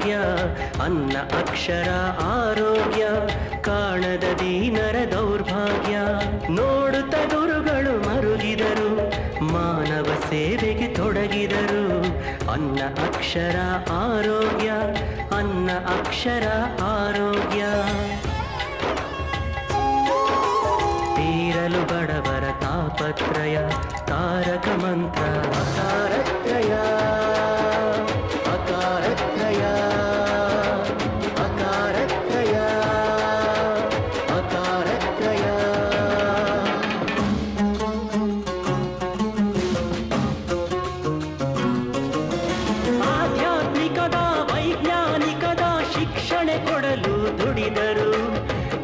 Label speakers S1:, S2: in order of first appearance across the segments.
S1: ಭಾಗ್ಯ ಅನ್ನ ಅಕ್ಷರ ಆರೋಗ್ಯ ಕಾಣದ ದೀನರ ದೌರ್ಭಾಗ್ಯ ನೋಡುತ್ತ ಗುರುಗಳು ಮರುಗಿದರು ಮಾನವ ಸೇವೆಗೆ ತೊಡಗಿದರು ಅನ್ನ ಅಕ್ಷರ ಆರೋಗ್ಯ ಅನ್ನ ಅಕ್ಷರ ಆರೋಗ್ಯ ತೀರಲು ಬಡವರ ತಾಪತ್ರಯ ತಾರಕ ಮಂತ್ರ ಅಕಾರತ್ರಯ ಅಕಾರತ್ರಯ ಅಕಾರತ್ರಯ ಅಕಾರತ್ರಯ ಆಧ್ಯಾತ್ಮಿಕದ ವೈಜ್ಞಾನಿಕದ ಶಿಕ್ಷಣ ಕೊಡಲು ದುಡಿದರು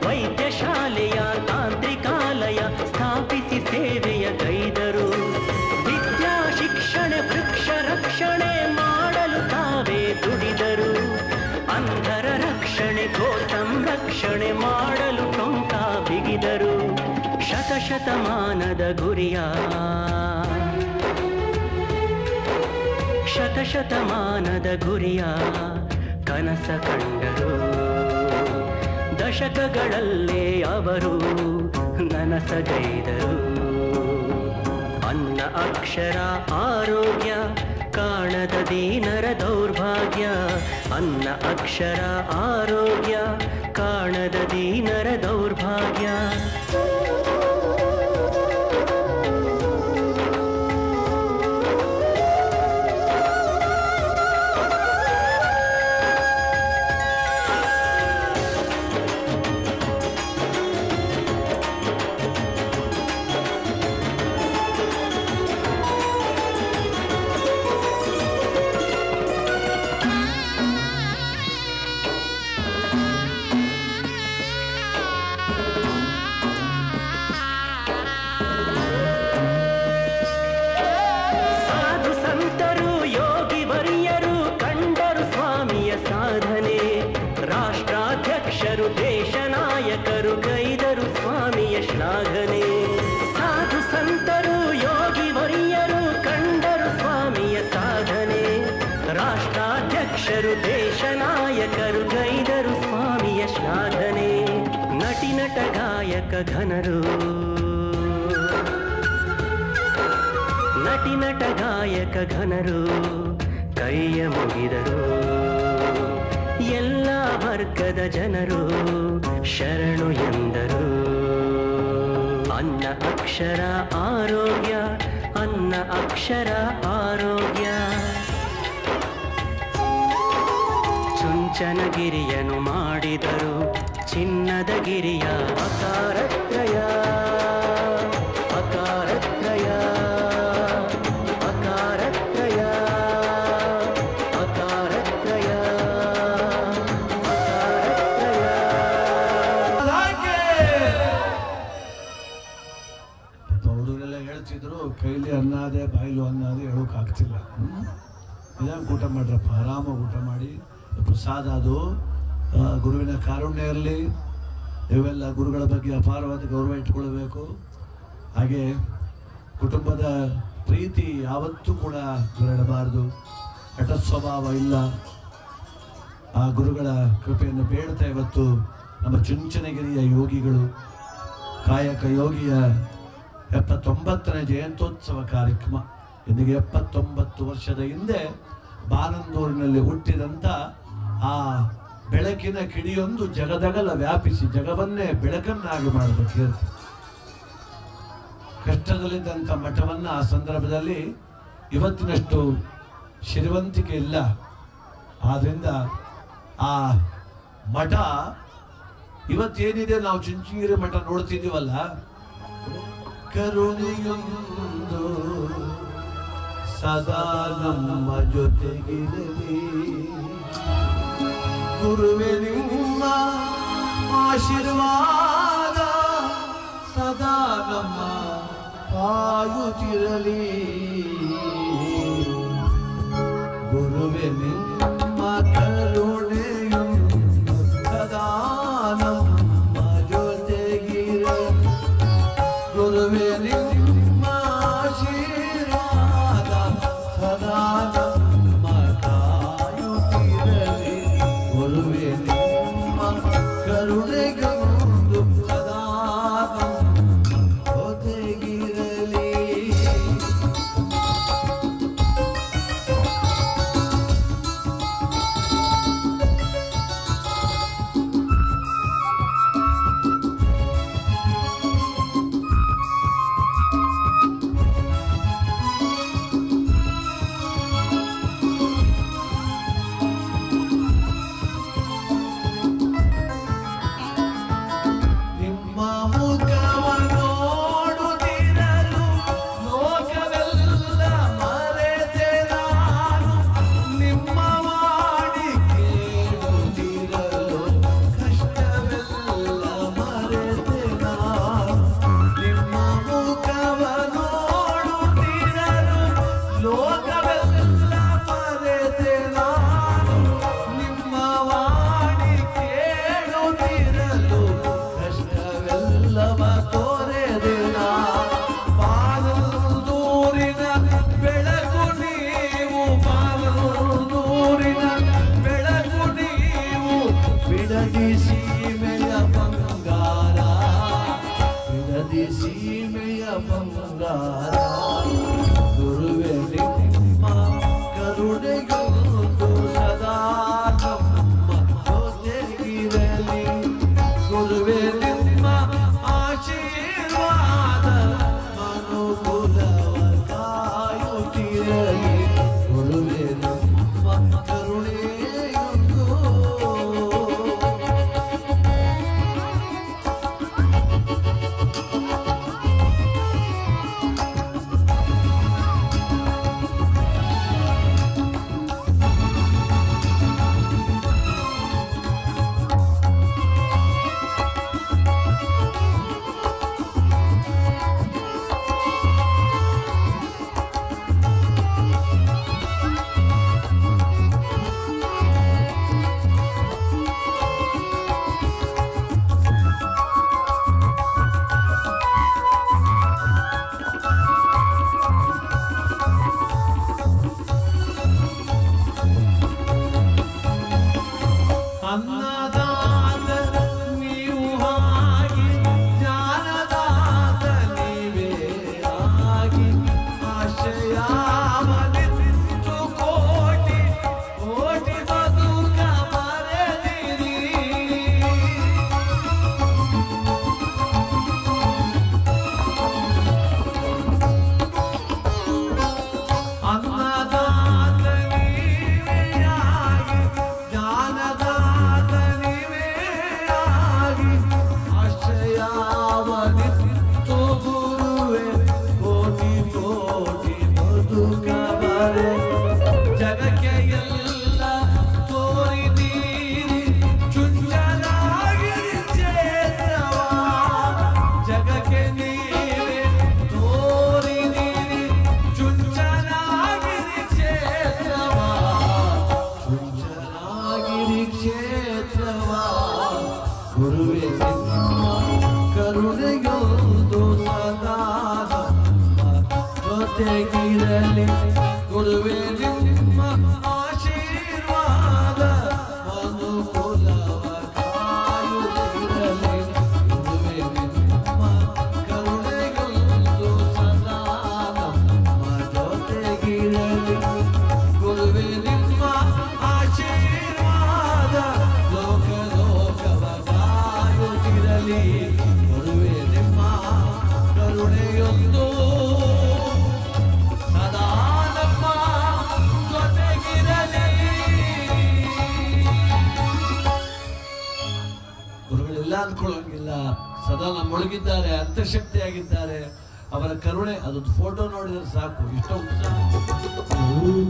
S1: ವೈದ್ಯಶಾಲೆಯ ತಾಂತ್ರಿಕಾಲಯ ಸ್ಥಾಪಿಸಿ ಸೇವೆಯ ಗೈದರು ವಿದ್ಯಾ ಶಿಕ್ಷಣ ವೃಕ್ಷ ರಕ್ಷಣೆ ಮಾಡಲು ತಾವೇ ದುಡಿದರು ಅಂಧರ ರಕ್ಷಣೆ ಗೋ ಸಂರಕ್ಷಣೆ ಮಾಡಲು ಟೊಂಕ ಬಿಗಿದರು ಶತಶತಮಾನದ ಗುರಿಯ ಶತಶತಮಾನದ ಗುರಿಯ ಕನಸ ಕಂಡರು ದಶಕಗಳಲ್ಲೇ ಅವರು ನನಸಗೈದರು ಅನ್ನ ಅಕ್ಷರ ಆರೋಗ್ಯ ಕಾಣದ ದೀನರ ದೌರ್ಭಾಗ್ಯ ಅನ್ನ ಅಕ್ಷರ ಆರೋಗ್ಯ ಕಾಣದ ದೀನರ ದೌರ್ಭಾಗ್ಯ ದೇಶ ನಾಯಕರು ಗೈದರು ಸ್ವಾಮಿಯ ಶ್ಲಾಘನೆ ಸಾಧು ಸಂತರು ಯೋಗಿ ವರಿಯರು ಕಂಡರು ಸ್ವಾಮಿಯ ಸಾಧನೆ ರಾಷ್ಟ್ರಾಧ್ಯಕ್ಷರು ದೇಶ ನಾಯಕರು ಗೈದರು ಸ್ವಾಮಿಯ ಶ್ಲಾಘನೆ ನಟಿ ನಟ ಗಾಯಕ ಘನರು ನಟಿ ನಟ ಗಾಯಕ ಘನರು ಕೈಯ ಮುಗಿದರು ಎಲ್ಲ ವರ್ಗದ ಜನರು ಶರಣು ಎಂದರು ಅನ್ನ ಅಕ್ಷರ ಆರೋಗ್ಯ ಅನ್ನ ಅಕ್ಷರ ಆರೋಗ್ಯ ಚುಂಚನಗಿರಿಯನು ಮಾಡಿದರು ಚಿನ್ನದ ಗಿರಿಯ ಅಕಾರತ್ರಯ ಅಕಾರತ್ರಯ ಅಕಾರತ್ರಯ ಅಕಾರತ್ರಯ
S2: ಕೈಲಿ ಅನ್ನದೇ ಬಾಯಿಲು ಅನ್ನದೇ ಹೇಳೋಕ್ಕಾಗ್ತಿಲ್ಲ ನಿಧಾನ ಊಟ ಮಾಡ್ರಪ್ಪ ಆರಾಮಾಗಿ ಊಟ ಮಾಡಿ ಪ್ರಸಾದ ಅದು ಗುರುವಿನ ಕಾರುಣ್ಯ ಇರಲಿ ಇವೆಲ್ಲ ಗುರುಗಳ ಬಗ್ಗೆ ಅಪಾರವಾದ ಗೌರವ ಇಟ್ಕೊಳ್ಬೇಕು ಹಾಗೆ ಕುಟುಂಬದ ಪ್ರೀತಿ ಯಾವತ್ತೂ ಕೂಡ ಹೊರಡಬಾರ್ದು ಹಠ ಸ್ವಭಾವ ಇಲ್ಲ ಆ ಗುರುಗಳ ಕೃಪೆಯನ್ನು ಬೇಡ್ತಾ ಇವತ್ತು ನಮ್ಮ ಚುಂಚನಗಿರಿಯ ಯೋಗಿಗಳು ಕಾಯಕ ಯೋಗಿಯ 79ನೇ ಜಯಂತ್ಯೋತ್ಸವ ಕಾರ್ಯಕ್ರಮ ಇಂದಿಗೆ 79 ವರ್ಷದ ಹಿಂದೆ ಬಾನಂದೂರಿನಲ್ಲಿ ಹುಟ್ಟಿದಂಥ ಆ ಬೆಳಕಿನ ಕಿಡಿಯೊಂದು ಜಗದಗಲ ವ್ಯಾಪಿಸಿ ಜಗವನ್ನೇ ಬೆಳಕನ್ನಾಗಿ ಮಾಡಿದ ಕೀರ್ತಿ ಕಷ್ಟದಲ್ಲಿದ್ದಂಥ ಮಠವನ್ನ ಆ ಸಂದರ್ಭದಲ್ಲಿ ಇವತ್ತಿನಷ್ಟು ಶ್ರೀವಂತಿಕೆ ಇಲ್ಲ ಆದ್ರಿಂದ ಆ ಮಠ ಇವತ್ತೇನಿದೆ ನಾವು ಚುಂಚನಗಿರಿ ಮಠ ನೋಡ್ತಿದ್ದೀವಲ್ಲ ಕರುಣೆಯೊಂದು ಸದಾ ನಮ್ಮ ಜೊತೆಗಿರಲಿ ಗುರುವೇ ನಿಮ್ಮ ಆಶೀರ್ವಾದ ಸದಾ ನಮ್ಮ ಕಾಯುತ್ತಿರಲಿ ಗುರುವೇ ನಿಮ್ಮ ಕರುಣೆಯೊಂದು ಸದಾ ನಮ್ಮ ಜೊತೆಗಿರಲಿ ಗುರುವೇ ನಿಮ್ಮ ಆಶೀರ್ವಾದ ಸದಾ ನಮ್ಮ ಕಾಯುತ್ತಿರಲಿ ಶ್ರೀ ಕ್ಷೇತ್ರವ ಗುರುವೇ ನಿಮ್ಮ ಕರುಣೆಗೊಂದು ಸದಾ ಜೊತೆಗಿರಲಿ ಗುರುವೇ ನಿಮ್ಮ ಆಶೀರ್ವಾದ ಮನುಕುಲವ ಕಾಯುತ್ತಿರಲಿ ಗುರುವೇ ನಿಮ್ಮ ಕರುಣೆಗೊಂದು ಸದಾ ನಮ್ಮ ಜೊತೆಗಿರಲಿ ಗುರುವೇ ನಿಮ್ಮ ಆಶೀರ್ವಾದ ಲೋಕ ಲೋಕವ ಕಾಯುತ್ತಿರಲಿ ಗುರುವೇ ನಿಮ್ಮ ಕರುಣೆಯೊಂದು ಸದಾ ನಮ್ಮ ಜೊತೆಗಿರಲಿ. ಗುರುಗಳೆಲ್ಲ ಅಂದ್ಕೊಳ್ಳೋಂಗಿಲ್ಲ, ಸದಾ ನಮ್ಮೊಳಗಿದ್ದಾರೆ, ಅಂತಃಶಕ್ತಿಯಾಗಿದ್ದಾರೆ. ಅವರ ಕರುಣೆ ಅದೊಂದು ಫೋಟೋ ನೋಡಿದ್ರೆ ಸಾಕು, ಇಷ್ಟ ಉತ್ಸಾಹ.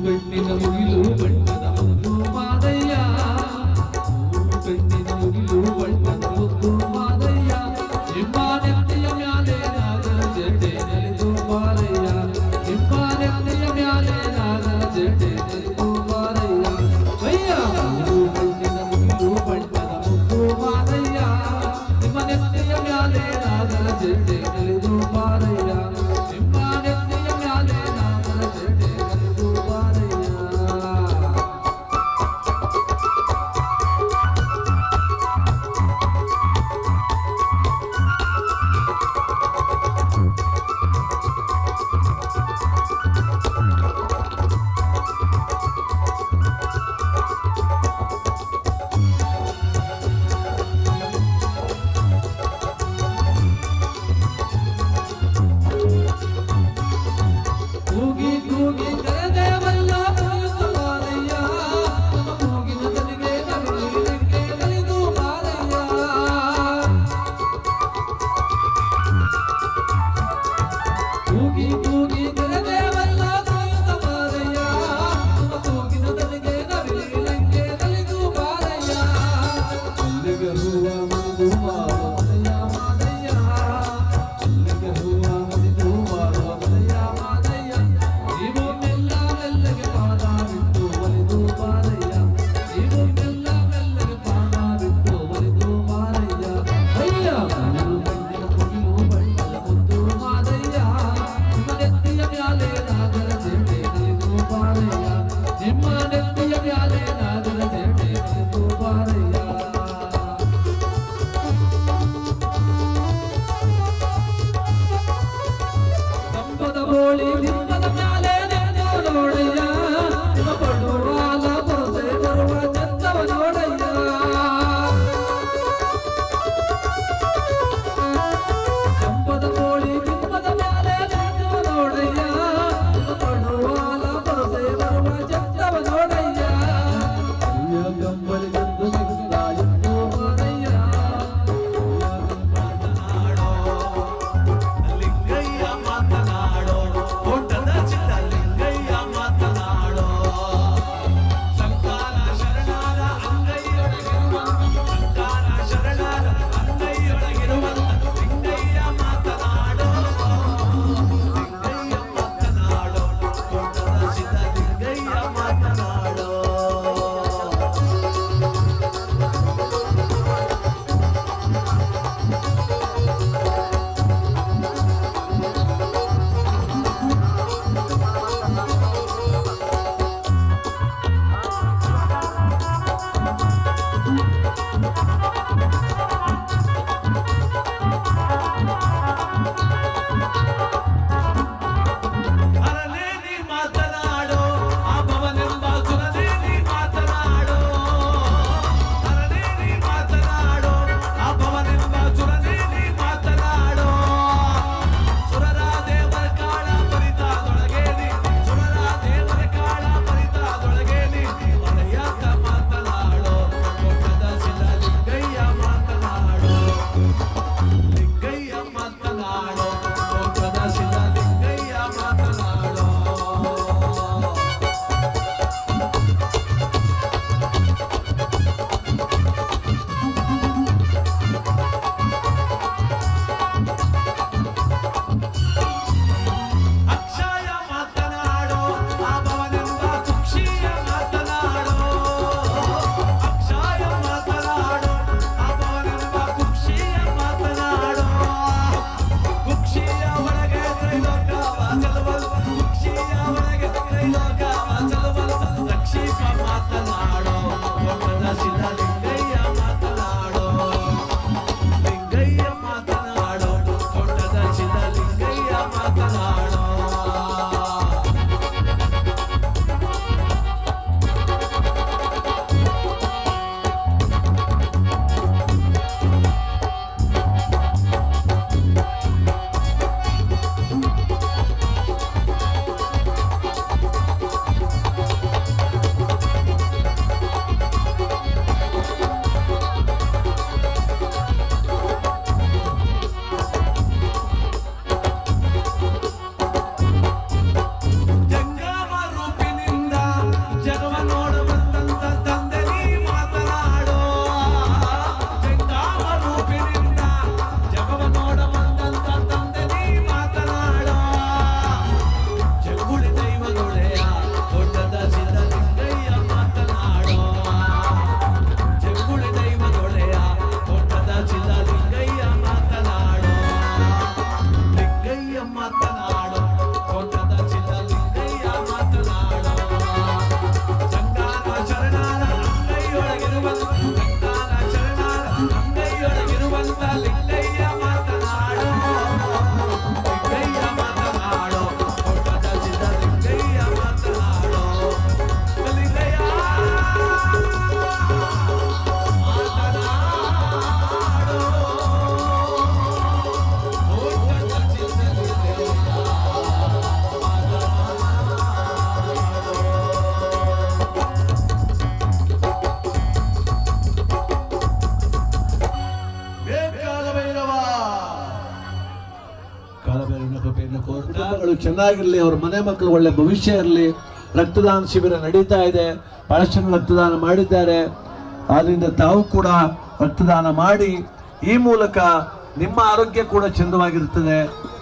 S3: ಬೆಣ್ಣಿನ ಮುಗಿಲು ಬಣ್ಣದ ಮುದ್ದು ಮಾದಯ್ಯ, ಬೆಣ್ಣಿನ ಮುಗಿಲು ಬಣ್ಣದ ಮುದ್ದು ಮಾದಯ್ಯ, ನಿಮ್ಮ ನೆತ್ತಿಯ ಮ್ಯಾಲೆ ನಾಗರ ಜಡೆ ನೆಲೆದು ಬಾರಯ್ಯ, ನಿಮ್ಮ ನೆತ್ತಿಯ ಮ್ಯಾಲೆ ನಾಗರ ಜಡೆ ನೆಲೆದು ಬಾರಯ್ಯ. ಅಯ್ಯ ಬೆಣ್ಣಿನ ಮುಗಿಲು ಬಣ್ಣದ ಮುದ್ದು ಮಾದಯ್ಯ, ನಿಮ್ಮ ನೆತ್ತಿಯ ಮ್ಯಾಲೆ ನಾಗರ ಜಡೆ ನೆಲೆದು ಬಾರಯ್ಯ, ನಿಮ್ಮ ನೆತ್ತಿಯ ಮ್ಯಾಲೆ ನಾಗರ ಜಡೆ ನೆಲೆದು ಬಾರಯ್ಯ. ಕೂಗಿ ಕೂಗಿ ಕರೆದೇವಲ್ಲ ಪುರಿಯುತ್ತ ಬಾರಯ್ಯ, ನಮ್ಮ ಕೂಗಿನ ತಲೆಗೆ ನವಿಲಿಗೆ ನಲಿದು ಬಾರಯ್ಯ. ಕೂಗಿ ಕೂಗಿ ಕರೆದೇವಲ್ಲ ಪುರಿಯುತ್ತ ಬಾರಯ್ಯ, ನಮ್ಮ ಕೂಗಿನ ತಲೆಗೆ ನವಿಲಿಗೆ ನಲಿದು ಬಾರಯ್ಯ. ಮಲ್ಲಿಗೆ ಹೂವ ಮುಡಿದು ಮಾರುವ ಮನೆಯ ಮಾದಯ್ಯ, ಮಲ್ಲಿಗೆ ಹೂವ ಮುಡಿದು ಮಾರುವ ಮನೆಯ ಮಾದಯ್ಯ, ನೀವು ಮೆಲ್ಲ ಮೆಲ್ಲಗೆ ಪಾದ ಬಿಟ್ಟು ಒಲಿದು ಬಾರಯ್ಯ, ನೀವು ಮೆಲ್ಲ ಮೆಲ್ಲಗೆ ಪಾದ ಬಿಟ್ಟು ಒಲಿದು ಬಾರಯ್ಯ. ಅಯ್ಯ ಬಣ್ಣಿನ ಮುಗಿಲು ಬಣ್ಣದ ಮುದ್ದು ಮಾದಯ್ಯ, ನಿಮ್ಮ ನೆತ್ತಿಯ ಮ್ಯಾಲೆ ನಾಗರ ಜಡೆ ನೆಲೆದು ಬಾರಯ್ಯ, ನಿಮ್ಮ ನೆತ್ತಿಯ ಮ್ಯಾಲೆ ನಾಗರ ಜಡೆ ನೆಲೆದು ಬಾರಯ್ಯ. ಕಂಬದ ಬೋಳಿ ನಿಮ್ಮದ ಮ್ಯಾಲೆ ನೆನೆದು ನೋಡಯ್ಯ, ನಿಮ್ಮ ಪಡುವಾಲ ಬರಸೆ ಬರುವ ಚಂದವ ನೋಡಯ್ಯ. ಕಂಬದ ಬೋಳಿ ನಿಮ್ಮದ ಮ್ಯಾಲೆ ನೆನೆದು ನೋಡಯ್ಯ, ನಿಮ್ಮ ಪಡುವಾಲ ಬರಸೆ ಬರುವ ಚಂದವ ನೋಡಯ್ಯ. ಅಯ್ಯ ಕಂಬಳಿಗೊಂದು ನಿಂದ ಎಂದು ಮಾರಯ್ಯ,
S2: ಲಿಂಗಯ್ಯ ಮಾತನಾಡೋ, ಓಟದ ಚಿತ್ತ ಲಿಂಗಯ್ಯ ಮಾತನಾಡೋ, ಸಂಕಾಲ ಶರಣಾರ ಅಂಗೈಯೊಳಗಿರುವಂತ, ಸಂಕಾಲ ಶರಣಾರ ಅಂಗೈಯೊಳಗಿರುವಂತ ಲಿಂಗಯ್ಯ ಮಾತನಾಡೋ, ಲಿಂಗಯ್ಯ ಮಾತನಾಡೋ, ಓಟದ ಚಿತ್ತ ಲಿಂಗಯ್ಯ ಮಾತನಾಡೋ. ಮಕ್ಕಳು ಚೆನ್ನಾಗಿರಲಿ, ಅವ್ರ ಮನೆ ಮಕ್ಕಳು ಒಳ್ಳೆ ಭವಿಷ್ಯ ಇರಲಿ. ರಕ್ತದಾನ ಶಿಬಿರ ನಡೀತಾ ಇದೆ, ಬಹಳಷ್ಟು ಜನ ರಕ್ತದಾನ ಮಾಡಿದ್ದಾರೆ. ಆದ್ರಿಂದ ತಾವು ಕೂಡ ರಕ್ತದಾನ ಮಾಡಿ ಈ ಮೂಲಕ ನಿಮ್ಮ ಆರೋಗ್ಯ ಕೂಡ ಚಂದವಾಗಿರ್ತದೆ,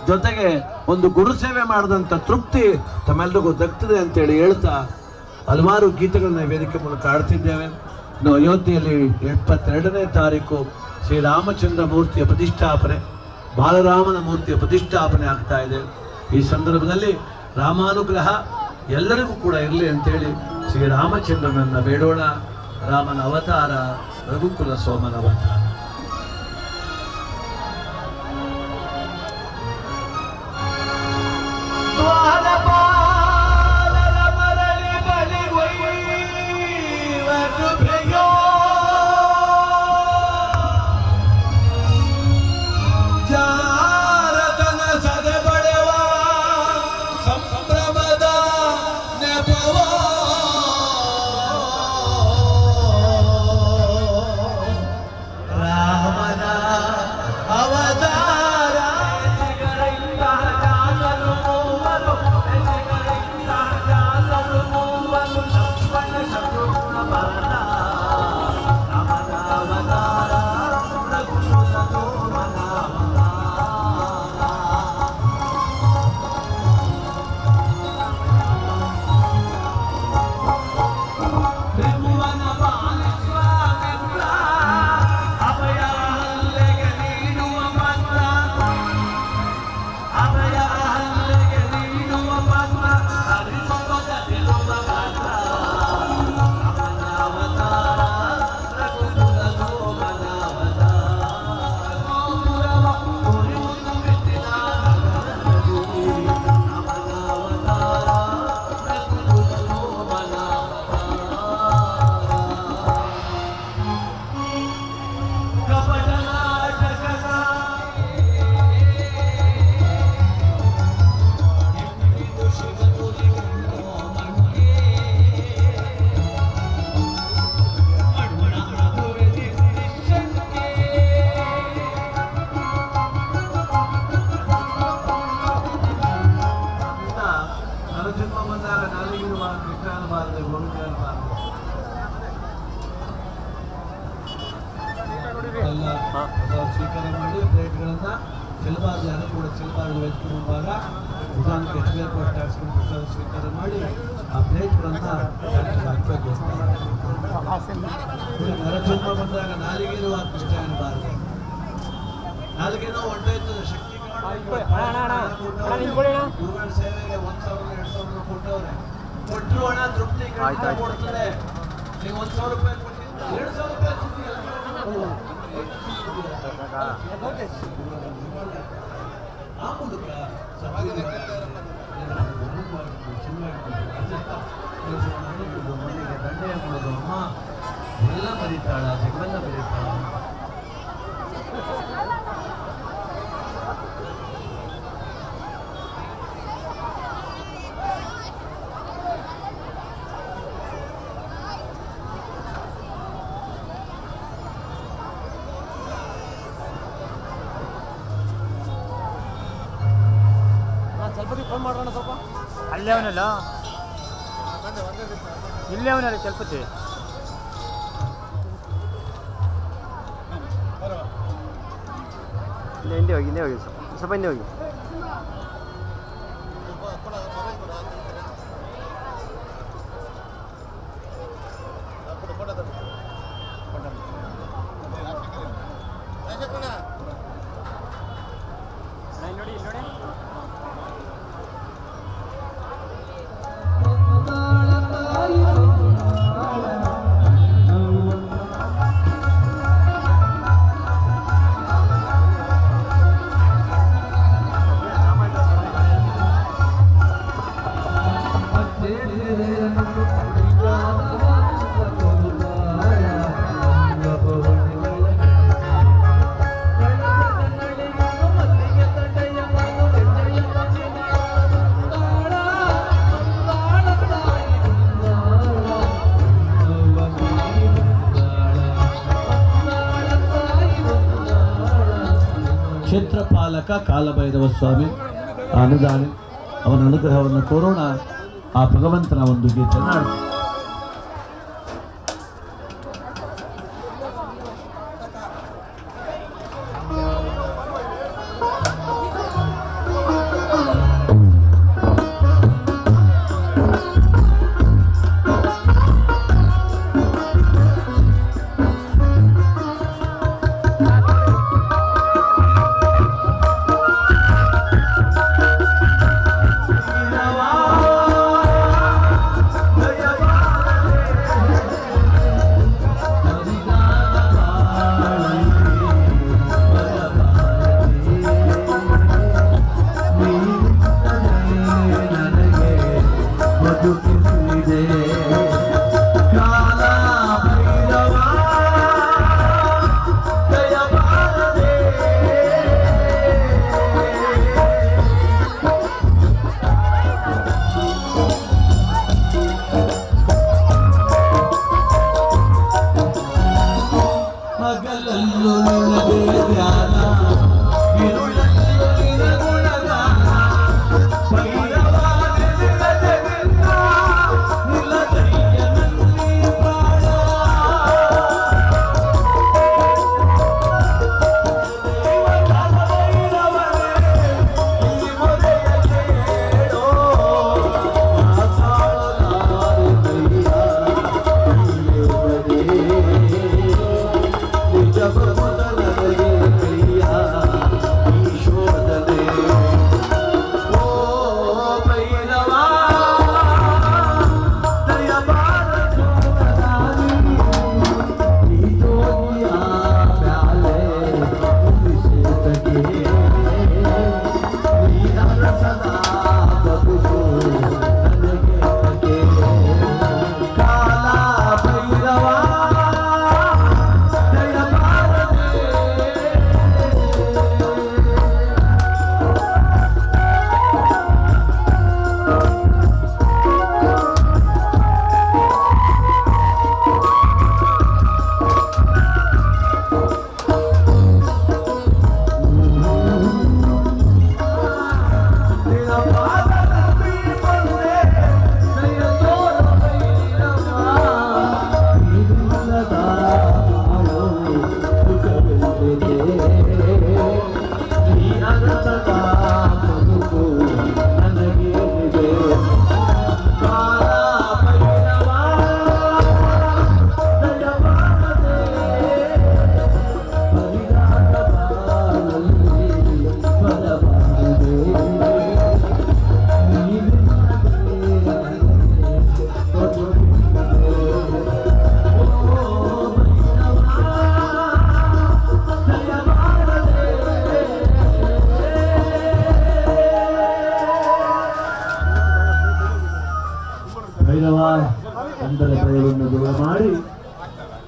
S2: ಜೊತೆಗೆ ಒಂದು ಗುರು ಸೇವೆ ಮಾಡಿದಂಥ ತೃಪ್ತಿ ತಮ್ಮೆಲ್ಲರಿಗೂ ದಕ್ತದೆ ಅಂತೇಳಿ ಹೇಳ್ತಾ ಹಲವಾರು ಗೀತೆಗಳನ್ನ ವೇದಿಕೆ ಮೂಲಕ ಆಡ್ತಿದ್ದೇವೆ. ಇನ್ನು ಅಯೋಧ್ಯೆಯಲ್ಲಿ 22ನೇ ತಾರೀಕು ಶ್ರೀರಾಮಚಂದ್ರ ಮೂರ್ತಿಯ ಪ್ರತಿಷ್ಠಾಪನೆ, ಬಾಲರಾಮನ ಮೂರ್ತಿಯ ಪ್ರತಿಷ್ಠಾಪನೆ ಆಗ್ತಾ ಇದೆ. ಈ ಸಂದರ್ಭದಲ್ಲಿ ರಾಮಾನುಗ್ರಹ ಎಲ್ಲರಿಗೂ ಕೂಡ ಇರಲಿ ಅಂತೇಳಿ ಶ್ರೀರಾಮಚಂದ್ರನನ್ನ ಬೇಡೋಣ. ರಾಮನ ಅವತಾರ ರಘುಕುಲ ಸೋಮನ ಅವತಾರ. ಸ್ವೀಕಾರ ಮಾಡಿ ಪ್ಲೇಟ್ಗಳನ್ನ ಚೆಲ್ಲಬಾರ್ದು, ಯಾರು ಕೂಡ ಚೆಲ್ಲಬಾರ್ದು. ವೇದಿಕೆ ಮುಂಭಾಗ ನಿಧಾನಕ್ಕೆ ಎಚ್ಚಬೇಕು, ಟ್ಯಾಕ್ಸ್ಕೊಂಡು ಪ್ರಸಾದ ಸ್ವೀಕಾರ ಮಾಡಿ ಆ ಪ್ಲೇಟ್ಗಳನ್ನ ಹಾಕಬೇಕು. ನರಜನ್ಮ ಬಂದಾಗ ನಾಲಿಗೆನೂ ಇಷ್ಟ ಅನ್ನಬಾರ್ದು. ನಾಲಿಗೆನೂ ಹೊಂಟೋಯ್ತದೆ, ಶಕ್ತಿ ಗುರುಗಳ ಸೇವೆಗೆ 1,000-2,000 ಕೊಟ್ಟವ್ರೆ. ಕೊಟ್ಟರು ಹಣ ತೃಪ್ತಿ ಕೊಡ್ತದೆ. ನೀವು 1,000 ರೂಪಾಯಿ ಕೊಟ್ಟಿದ್ದು 2,000 ರೂಪಾಯಿ ಆ ಮೂಲಕ ಮನೆಗೆ ದಂಡೆಯ ಮಾಡೋದು. ಅಮ್ಮ ಎಲ್ಲ ಬರೀತಾಳ, ಜಗವೆಲ್ಲ ಬರೀತಾಳ.
S4: ಫೋನ್ ಮಾಡೋಣ ಸ್ವಲ್ಪ. ಅಲ್ಲೇ ಅವನಲ್ಲ, ಇಲ್ಲೇ ಅವನಲ್ಲ ಚಲ್ಪತಿ. ಹಿಂದೆ ಹೋಗಿ ಸ್ವಲ್ಪ ಹಿಂದೆ ಹೋಗಿ. ನೋಡಿ ನೋಡಿ ಕ್ಷೇತ್ರಪಾಲಕ ಕಾಲಭೈರವ ಸ್ವಾಮಿ ಅನುದಾನಿ
S2: ಅವನ ಅನುಗ್ರಹವನ್ನು ಕೋರೋಣ. ಆ ಭಗವಂತನ ಒಂದು ಗೀತೆ ನಾಡು.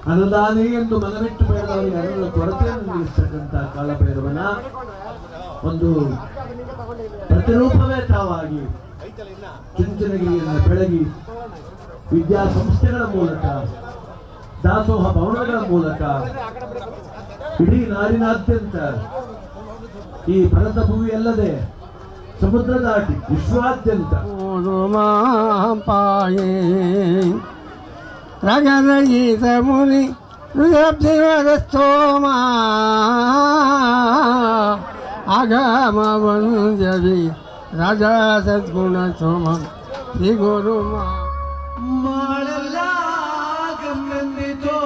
S2: ಅನುದಾನಿ ಎಂದು ಮನವಿಟ್ಟು ಬೇಡವರಿಗೆ ಅನುದ ಕೊರತೆಯನ್ನು ನೀಡಿರ್ತಕ್ಕಂಥ ಕಾಳಭೈರವನ ಒಂದು ಪ್ರತಿರೂಪವೇ ತಾವಾಗಿ ಚುಂಚನಗಿರಿಯನ್ನು ಬೆಳಗಿ ವಿದ್ಯಾಸಂಸ್ಥೆಗಳ ಮೂಲಕ ದಾಸೋಹ ಭವನಗಳ ಮೂಲಕ ಇಡೀ ನಾಡಿನಾದ್ಯಂತ ಈ ಭರತ ಭೂಮಿಯಲ್ಲದೆ ಸಮುದ್ರ ದಾಟಿ ವಿಶ್ವಾದ್ಯಂತ
S5: ರಾಗೀತ ಮುನಿ ಸ್ತೋಮ ಆಗಮ ವಂದ್ಯವಿ ರಾಜಾ ಸದ್ಗುಣ ಸೋಮ ಶ್ರೀ ಗುರು
S2: ಮಾಡಲಾಗಂದಿತೋ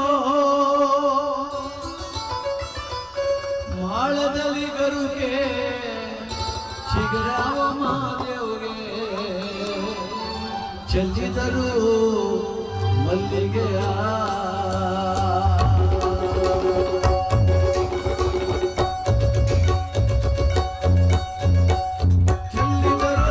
S2: ಮಾಳದಲ್ಲಿ ಗರುಗೆ ಚಿಗರಾವ ಮಾದೇವ್ಗೆ ಚೆಲ್ಲಿದರು ಮಲ್ಲಿಗೆಯ
S6: ಚಂದಾದ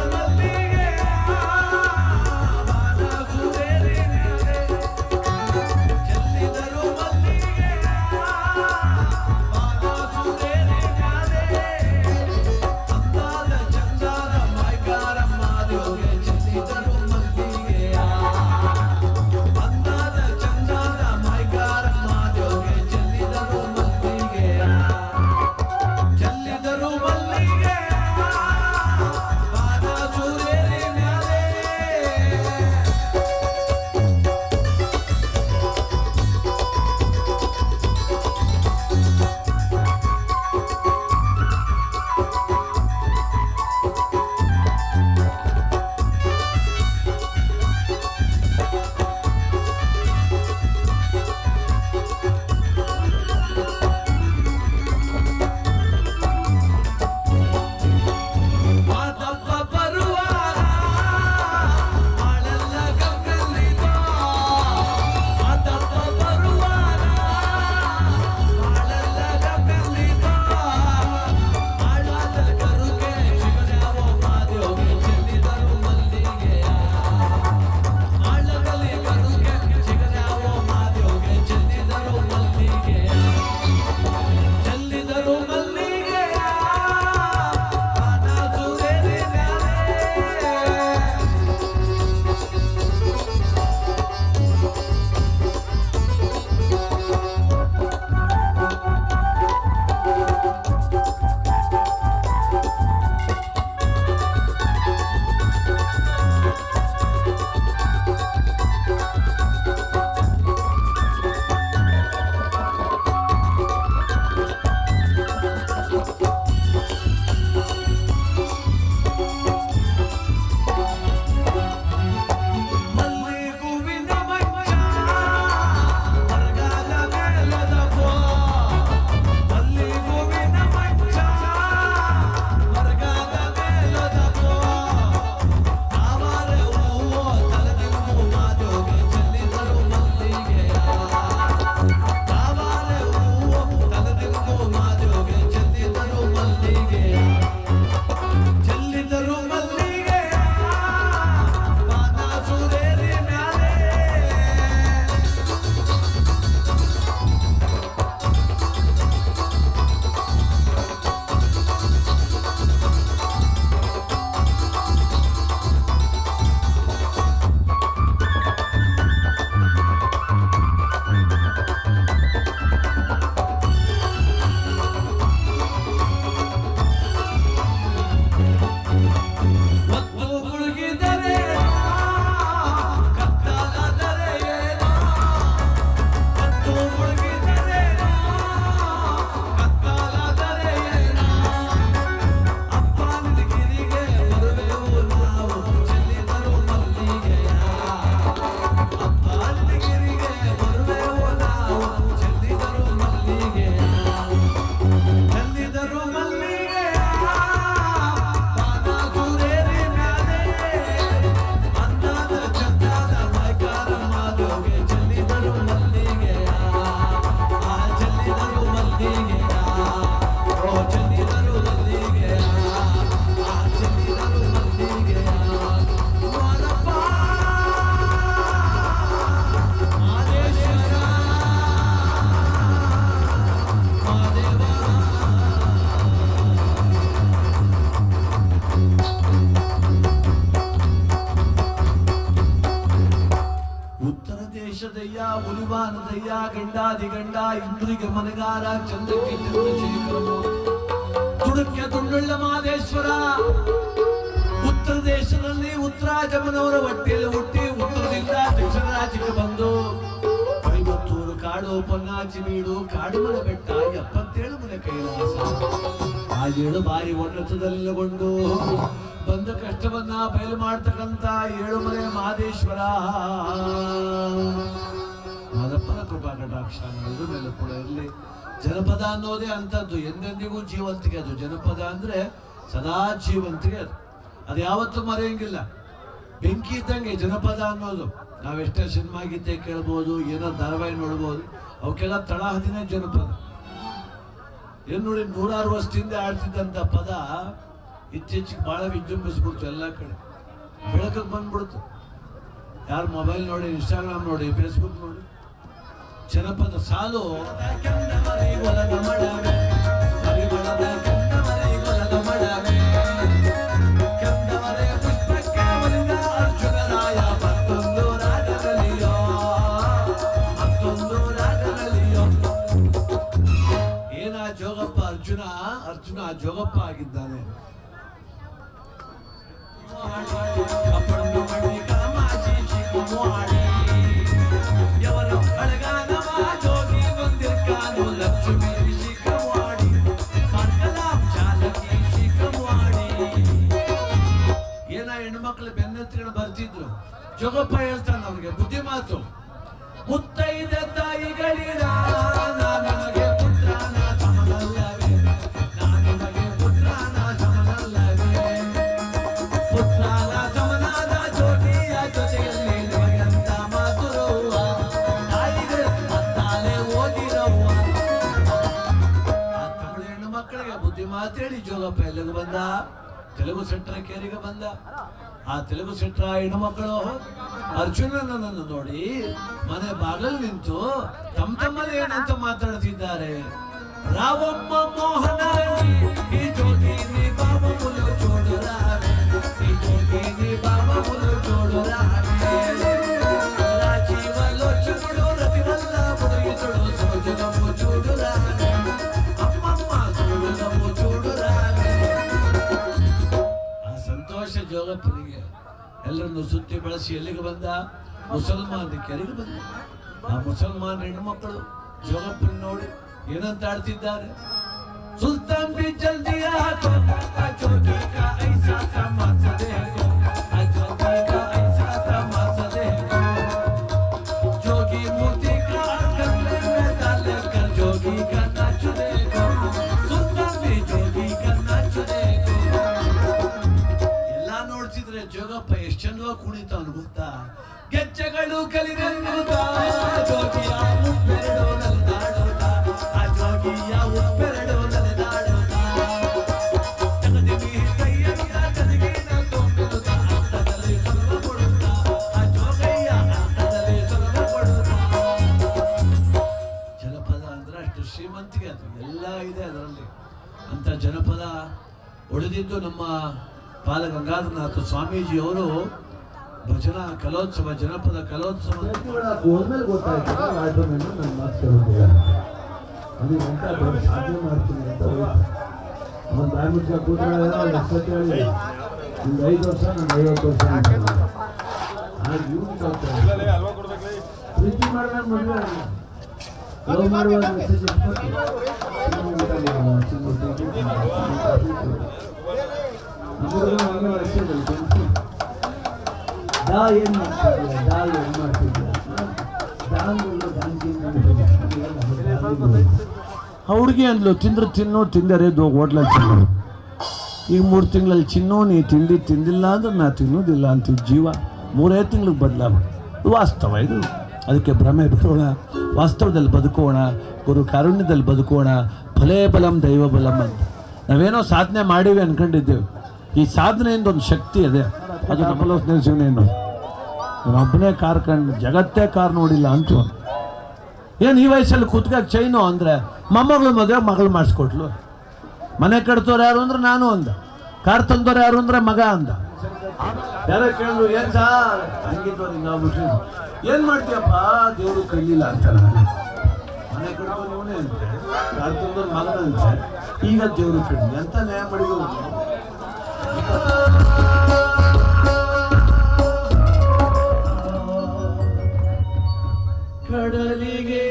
S2: ಚಂದಾದಿಗಂಡ ಇಂದ್ರಿಗೆ ಮನೆಗಾರ ಚಂದ್ರಕ್ಕೆ ಚಂದ್ರಶೇಖರನು ತುಡುಕ್ಯ ತುಂಡುಳ್ಳ ಮಹದೇಶ್ವರ ಉತ್ತರ ದೇಶದಲ್ಲಿ ಉತ್ತರಾಜಮ್ಮನವರ ಹೊಟ್ಟೆಯಲ್ಲಿ ಹುಟ್ಟಿ ಉತ್ತರದಿಂದ ದಕ್ಷಿಣ ರಾಜ್ಯಕ್ಕೆ ಬಂದು ಕೊಯಮತ್ತೂರು ಕಾಡು ಪೊನ್ನಾಚಿ ಬೀಡು ಕಾಡುಮಲೆ ಬೆಟ್ಟ 77 ಮನೆ ಕೈಲಾಸ ಆ 7 ಬಾರಿ ಉನ್ನತದಲ್ಲಿಗೊಂಡು ಬಂದ ಕಷ್ಟವನ್ನ ಬಯಲು ಮಾಡ್ತಕ್ಕಂತ 7 ಮನೆ ಮಹದೇಶ್ವರ ಮಾದಪ್ಪನ ಕೃಪಾ ಕಟಾಕ್ಷ ನಡೆದ ಮೇಲೆ ಕೂಡ ಇರಲಿ. ಜನಪದ ಅನ್ನೋದೇ ಅಂತದ್ದು, ಎಂದೆಂದಿಗೂ ಜೀವಂತಿಗೆ. ಅದು ಜನಪದ ಅಂದ್ರೆ ಸದಾ ಜೀವಂತಿಗೆ. ಅದು ಯಾವತ್ತೂ ಮರೆಯಂಗಿಲ್ಲ. ಬೆಂಕಿ ಇದ್ದಂಗೆ ಜನಪದ ಅನ್ನೋದು. ನಾವೆಷ್ಟೇ ಸಿನಿಮಾ ಗೀತೆ ಕೇಳ್ಬೋದು, ಏನೋ ಧಾರಾವಾಹಿ ನೋಡ್ಬೋದು, ಅವಕ್ಕೆಲ್ಲ ತಳಹದಿನ ಜನಪದ. ಏನ್ ನೋಡಿ, 106 ವರ್ಷದಿಂದ ಆಡ್ತಿದ್ದಂತ ಪದ ಇತ್ತೀಚೆಗೆ ಬಹಳ ವಿಜೃಂಭಿಸ್ಬಿಡ್ತು. ಎಲ್ಲ ಕಡೆ ಬೆಳಕಕ್ಕೆ ಬಂದ್ಬಿಡ್ತು. ಯಾರು ಮೊಬೈಲ್ ನೋಡಿ, ಇನ್ಸ್ಟಾಗ್ರಾಮ್ ನೋಡಿ, ಫೇಸ್ಬುಕ್ ನೋಡಿ, ಜನಪದ ಸಾಲು ಏನ ಜೋಗಪ್ಪ ಅರ್ಜುನ ಜೋಗಪ್ಪ ಆಗಿದ್ದಾನೆ. ಏನ ಹೆಣ್ಮಕ್ಳು ಬೆನ್ನೆತ್ತಿಕೊಂಡು ಬರ್ತಿದ್ರು. ಜೋಗಪ್ಪ ಹೇಳ್ತಾನೆ ಅವ್ರಿಗೆ ಬುದ್ಧಿ ಮಾತು. ಮುತ್ತೈದ ತಾಯಿಗಳಿರ ನನಗೆ ಪುತ್ರನ ಸಮನಲ್ಲವೇ, ನನಗೆ ಪುತ್ರನ ಸಮನಲ್ಲವೇ, ಪುತ್ರನ ಸಮನಾದ ಜೋಡಿಯ ಜೊತೆಯಲ್ಲಿ ನಿಮಗಂತ ಮಾತುರವ್ವ, ತಾಯಿಗೆ ಮತ್ತಾಲೆ ಓದಿರವ್ವ. ಆ ತಮಿಳು ಹೆಣ್ಣು ಮಕ್ಕಳಿಗೆ ಬುದ್ಧಿ ಮಾತೇಳಿ ಜೋಗಪ್ಪ ಎಲ್ಲಿಗೆ ಬಂದ? ತೆಲುಗು ಸೆಟ್ರ ಕೇರಿಗೆ ಬಂದ. ಆ ತೆಲುಗು ಸೆಟ್ರ ಹೆಣ್ಣು ಮಕ್ಕಳು ಅರ್ಜುನನನ್ನು ನೋಡಿ ಮನೆ ಬಾಗಲ್ ನಿಂತು ತಮ್ಮಲ್ಲಿ ಏನಂತ ಮಾತಾಡ್ತಿದ್ದಾರೆ. ರಾವಮ್ಮ ಮೋಹನ ಈ ಜ್ಯೋತಿ ನೀ ಬಾಬಾ ಮುಲು ಚೋಡುರಾವೆ, ಈ ಜ್ಯೋತಿ ನೀ ಬಾಬಾ ಮುಲು ಚೋಡುರಾವೆ, ರಾಜೀವ ಲೋಚನುಡು ರತಿವಲ್ಲ ಮುಡಿಯುತ್ತಡು ಸೋಜನಮು ಚೋಡುರಾವೆ, ಅಮ್ಮಮ್ಮ ಸೋಜನಮು ಚೋಡುರಾವೆ. ಆ ಸಂತೋಷ ಜೋಗಪ್ಪನಿಗೆ ಎಲ್ಲರನ್ನು ಸುತ್ತಿ ಬೆಳೆಸಿ ಎಲ್ಲಿಗೆ ಬಂದ? ಮುಸಲ್ಮಾನ ಕೆರೆಗೆ ಬಂದ. ಆ ಮುಸಲ್ಮಾನ ಹೆಣ್ಣು ಮಕ್ಕಳು ಜೋಗಪ್ಪನ ನೋಡಿ ಏನಂತ ಆಡ್ತಿದ್ದಾರೆ? ಸುಲ್ತಾನ್ ಬಿ ಜಲ್ದಿ ಆಕೋ ಜ್ಯೋತಿ ಕಾ ಐಸಾ ತಮಾಸ ದೇಖೋ, ಜ್ಯೋತಿ ಕಾ ಐಸಾ ತಮಾಸ ದೇಖೋ, ಜೋಗಿ ಮೂರ್ತಿ ಕಾ ಕರ್ಲೆ ಮೇ डाल कर जोगी का नाच देखो, सुल्तान बी जोगी का नाच देखो. ಎಲ್ಲ ನೋಡ್ತಿದ್ರೆ ಜೋಗಪ್ಪ ಎಷ್ಟು ಚಂದವಾಗಿ ಕುಣಿತಾವನು ಗೊತ್ತಾ? ಗೆಜ್ಜೆಗಳು ಕಲಿರಂಗುತ್ತಾ ಜೋಗಿಯ ಉಪ್ಪೆರಡು ನಲಿದಾಡುತ್ತಾ, ಆ ಜೋಗಿಯ ಉಪ್ಪೆರಡು ನಲಿದಾಡುತ್ತಾ, ಜಗದಿವಿ ಕೈಯನ್ನ ಕದಿಗಿನ ತುಂಬಿರುತ್ತಾ, ಅರ್ಥದಲ್ಲಿ ಸರ್ವ ಕೊಡುತ್ತಾ, ಆ ಜೋಗಯ್ಯ ಅರ್ಥದಲ್ಲಿ ಸರ್ವ ಕೊಡುತ್ತಾ. ಜನಪದ ಅಂದ್ರೆ ಅಷ್ಟು ಶ್ರೀಮಂತಿಗೆ, ಅದು ಎಲ್ಲ ಇದೆ ಅದರಲ್ಲಿ. ಅಂತ ಜನಪದ ಉಳಿದಿದ್ದು ನಮ್ಮ ಬಾಲಗಂಗಾಧರನಾಥ ಸ್ವಾಮೀಜಿಯವರು ಭಜನಾ ಕಲೋತ್ಸವ, ಜನಪದ ಕಲೋತ್ಸವ
S6: ಹೋದ್ಮೇಲೆ ಗೊತ್ತಾಯ್ತು ಆಲ್ಬಮ್ ನನ್ನ ಮಾತು ಕೇಳೋದಿಲ್ಲ, ಅದು ಎಂತ ಸಾಧ್ಯ ಮಾಡ್ತೀನಿ ಅಂತ ಹೋಯ್ತು. ಅವ್ನು ಬಾಯಿ ಮುಚ್ಚ ಕೂತ್ಕೊಳ್ಳೋ ಹೇಳಿ ಒಂದು 5 ವರ್ಷ, ನಾನು 50 ವರ್ಷ ಪ್ರೀತಿ ಮಾಡಿದಾಗ ಮದುವೆ ಲವ್ ಮಾಡುವಾಗ ಮೆಸೇಜ್ ಏನ್ ಮಾಡ್ತಿದ್ದ
S2: ಹುಡುಗಿ ಅಂದ್ಲು ತಿಂದ್ರೆ ತಿನ್ನು, ತಿಂದರೆ ಹೋಟ್ಲಲ್ಲಿ ತಿನ್ನು. ಈಗ 3 ತಿಂಗಳಲ್ಲಿ ಚಿನ್ನು ನೀ ತಿಂದಿಲ್ಲ ಅಂದ್ರೆ ನಾ ತಿನ್ನೋದಿಲ್ಲ ಅಂತ ಜೀವ 3 ತಿಂಗಳಿಗೆ ಬದಲಾವ. ವಾಸ್ತವ ಇದು. ಅದಕ್ಕೆ ಭ್ರಮೆ ಬರೋಣ, ವಾಸ್ತವದಲ್ಲಿ ಬದುಕೋಣ, ಗುರು ಕಾರುಣ್ಯದಲ್ಲಿ ಬದುಕೋಣ. ಫಲೇ ಬಲಂ ದೈವ ಬಲಂ ಅಂತ ನಾವೇನೋ ಸಾಧನೆ ಮಾಡೀವಿ ಅನ್ಕೊಂಡಿದ್ದೇವೆ. ಈ ಸಾಧನೆಯಿಂದ ಒಂದು ಶಕ್ತಿ ಇದೆ, ಅದು ನಮ್ಮ ಜೀವನ ಏನು. ಒಬ್ಬನೇ ಕಾರ್ ಕಂಡು ಜಗತ್ತೇ ಕಾರ್ ನೋಡಿಲ್ಲ ಅಂತ. ಏನು ಈ ವಯಸ್ಸಲ್ಲಿ ಕೂತ್ಕಾಗ ಚೈನು ಅಂದರೆ ಮೊಮ್ಮಗಳು ಮದುವೆ ಮಗಳು ಮಾಡಿಸ್ಕೊಟ್ಲು. ಮನೆ ಕಟ್ತವ್ರು ಯಾರು ಅಂದ್ರೆ ನಾನು ಅಂದ, ಕಾರ್ ತಂದವ್ರು ಯಾರು ಅಂದ್ರೆ ಮಗ ಅಂದ. ಯಾರೋ ಕೇಳಿದ್ರು ಏನ್ ಸಾರ್ ಹಂಗಿದ್ದವ್ರು ಹಿಂಗಾಗ್ಬಿಟ್ರಿ, ಏನ್ ಮಾಡ್ತೀಯಪ್ಪ ದೇವರು ಕೈಲಿಲ್ಲ ಅಂತ. ನಾನು ಅವನೇ ಅಂತೆ, ಕಾರ್ಯಕ್ರಮದ ಮಗನಂತೆ. ಈಗ ದೇವರು ಕಡಿಮೆ ಅಂತ ನ್ಯಾಯ ಮಾಡಿದ್ರು. ಕಡಲಿಗೆ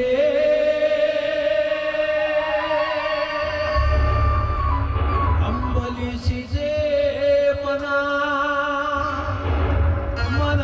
S2: ಅಂಬಲಿಸಿದೆ ಮನ ಮನ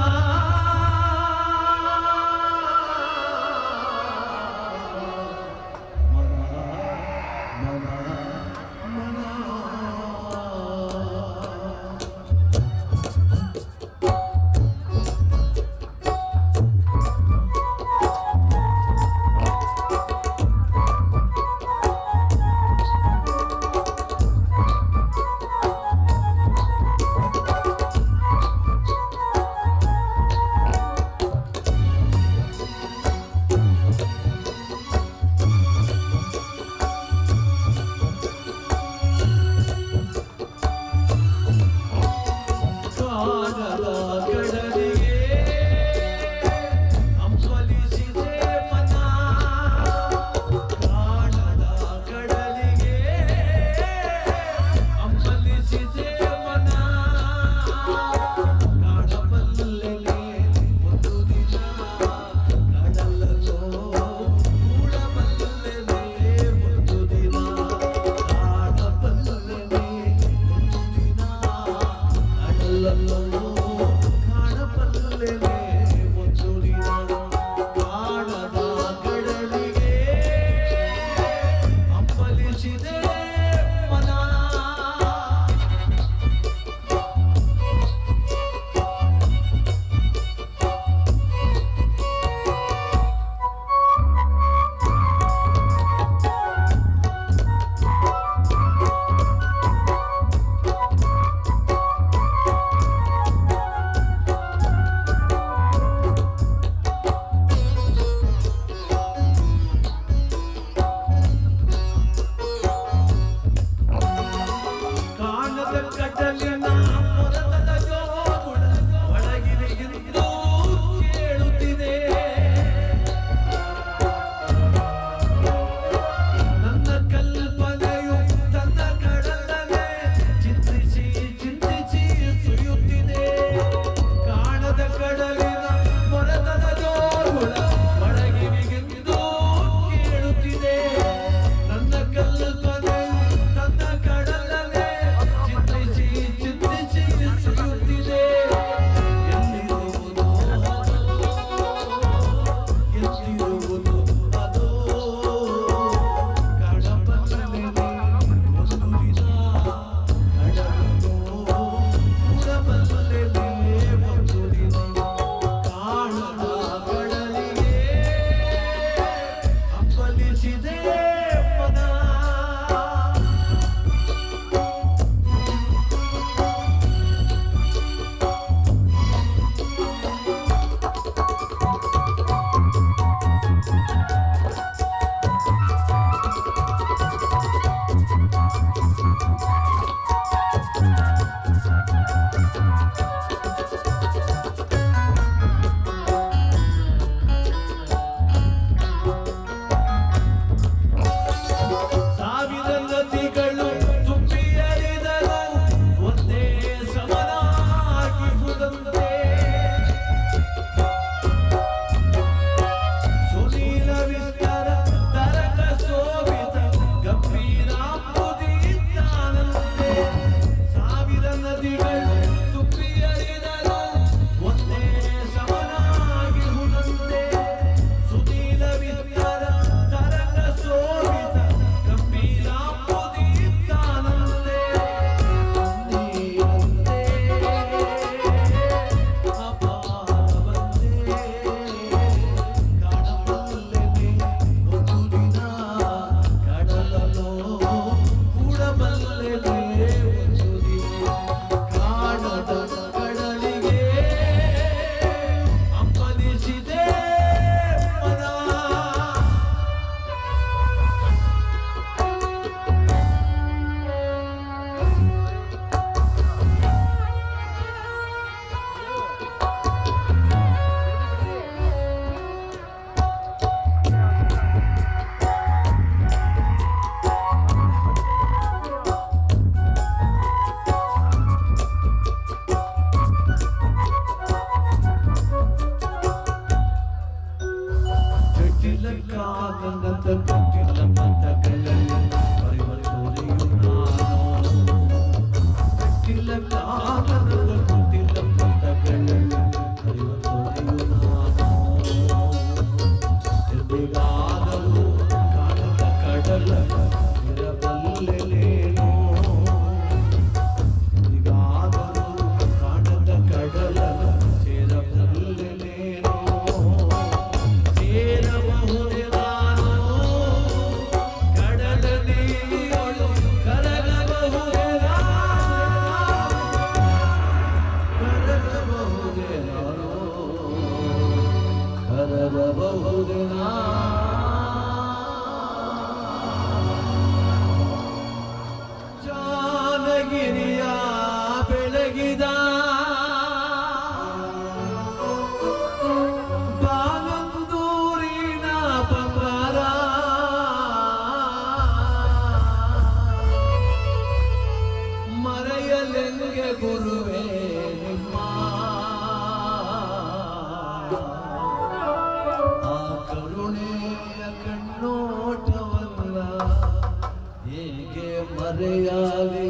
S6: ಮರೆಯಾಲಿ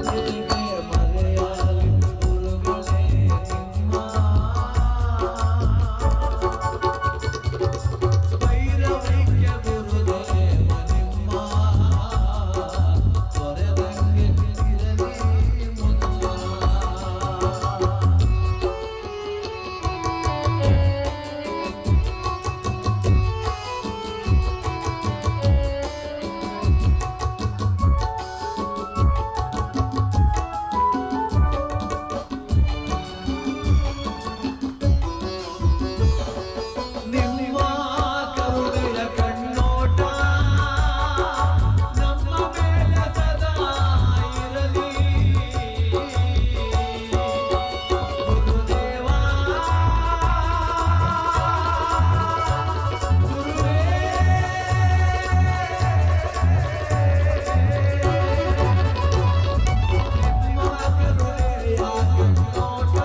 S6: ಹೇಗೆ ಮರೆಯಾಲಿ ಗುರುಗಳೇ ನಿಮ್ಮ ವೈರವೈಕ್ಯ ಗುರುದೇವ ನಿಮ್ಮ ತೊರೆದಂಗೆ ಇರಲಿ ಮುನ್ನ ನಿಮ್ಮ ಕರುಣೆಯ ಕಣ್ಣೋಟ ನಮ್ಮ ಮೇಲೆ ಸದಾ ಇರಲಿ ಗುರುದೇವ ಗುರುವೇ ನಿಮ್ಮ ಕರುಣೆಯ ಕಣ್ಣೋಟ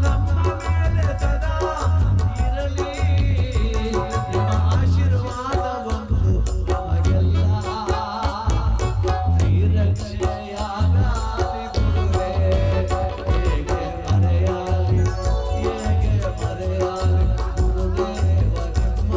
S6: ನಮ್ಮ ಮೇಲೆ ಸದಾ ಇರಲಿ ನಿಮ್ಮ ಆಶೀರ್ವಾದ ಬಂದು ನಮಗೆಲ್ಲ ಶ್ರೀರಕ್ಷೆಯಾಗಲಿ ಗುರುವೇ ಹೇಗೆ ಮರೆಯಾಲಿ ಗುರುದೇವ ನಿಮ್ಮ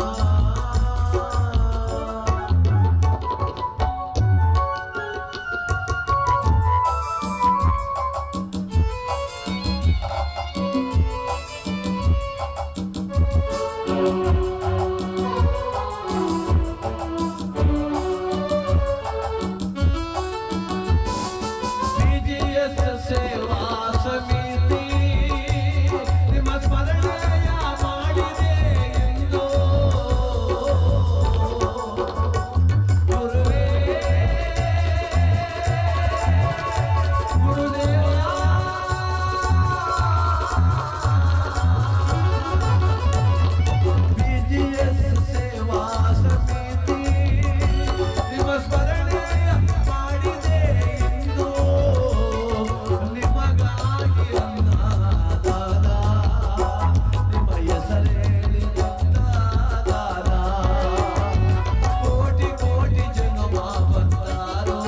S6: BGS ಸೇವಾ ಸಮಿತಿ ನಿಮ್ಮ ಸ್ಮರಣೆಯ ಮಾಡಿದೆ ಎಂದು ಗುರುವೇ ಗುರುದೇವ BGS ಸೇವಾ ಸಮಿತಿ ನಿಮ್ಮ ಸ್ಮರಣೆಯ ಮಾಡಿದೆ ಎಂದು ನಿಮಗಾಗಿ ಅನ್ನದಾನ ನಿಮ್ಮ ಹೆಸರೇಳಿ ಅನ್ನದಾನ ಕೋಟಿ ಕೋಟಿ ಜನ್ಮ ಬಂದಾರೋ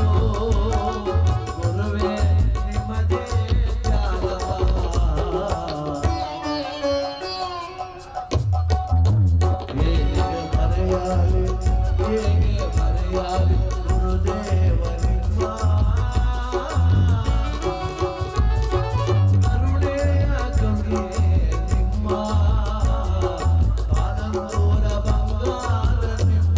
S6: ಗುರುವೇ ನಿಮ್ಮದೇ ತ್ಯಾಗ ಹೇಗೆ ಮರೆಯಾಲಿ ಗುರುದೇವ ನಿಮ್ಮ ಕರುಣೆಯ ಕವಿಯೇ ನಿಮ್ಮ ಆನಂದೋರ ಬಂಗಾರ ನಿಮ್ಮ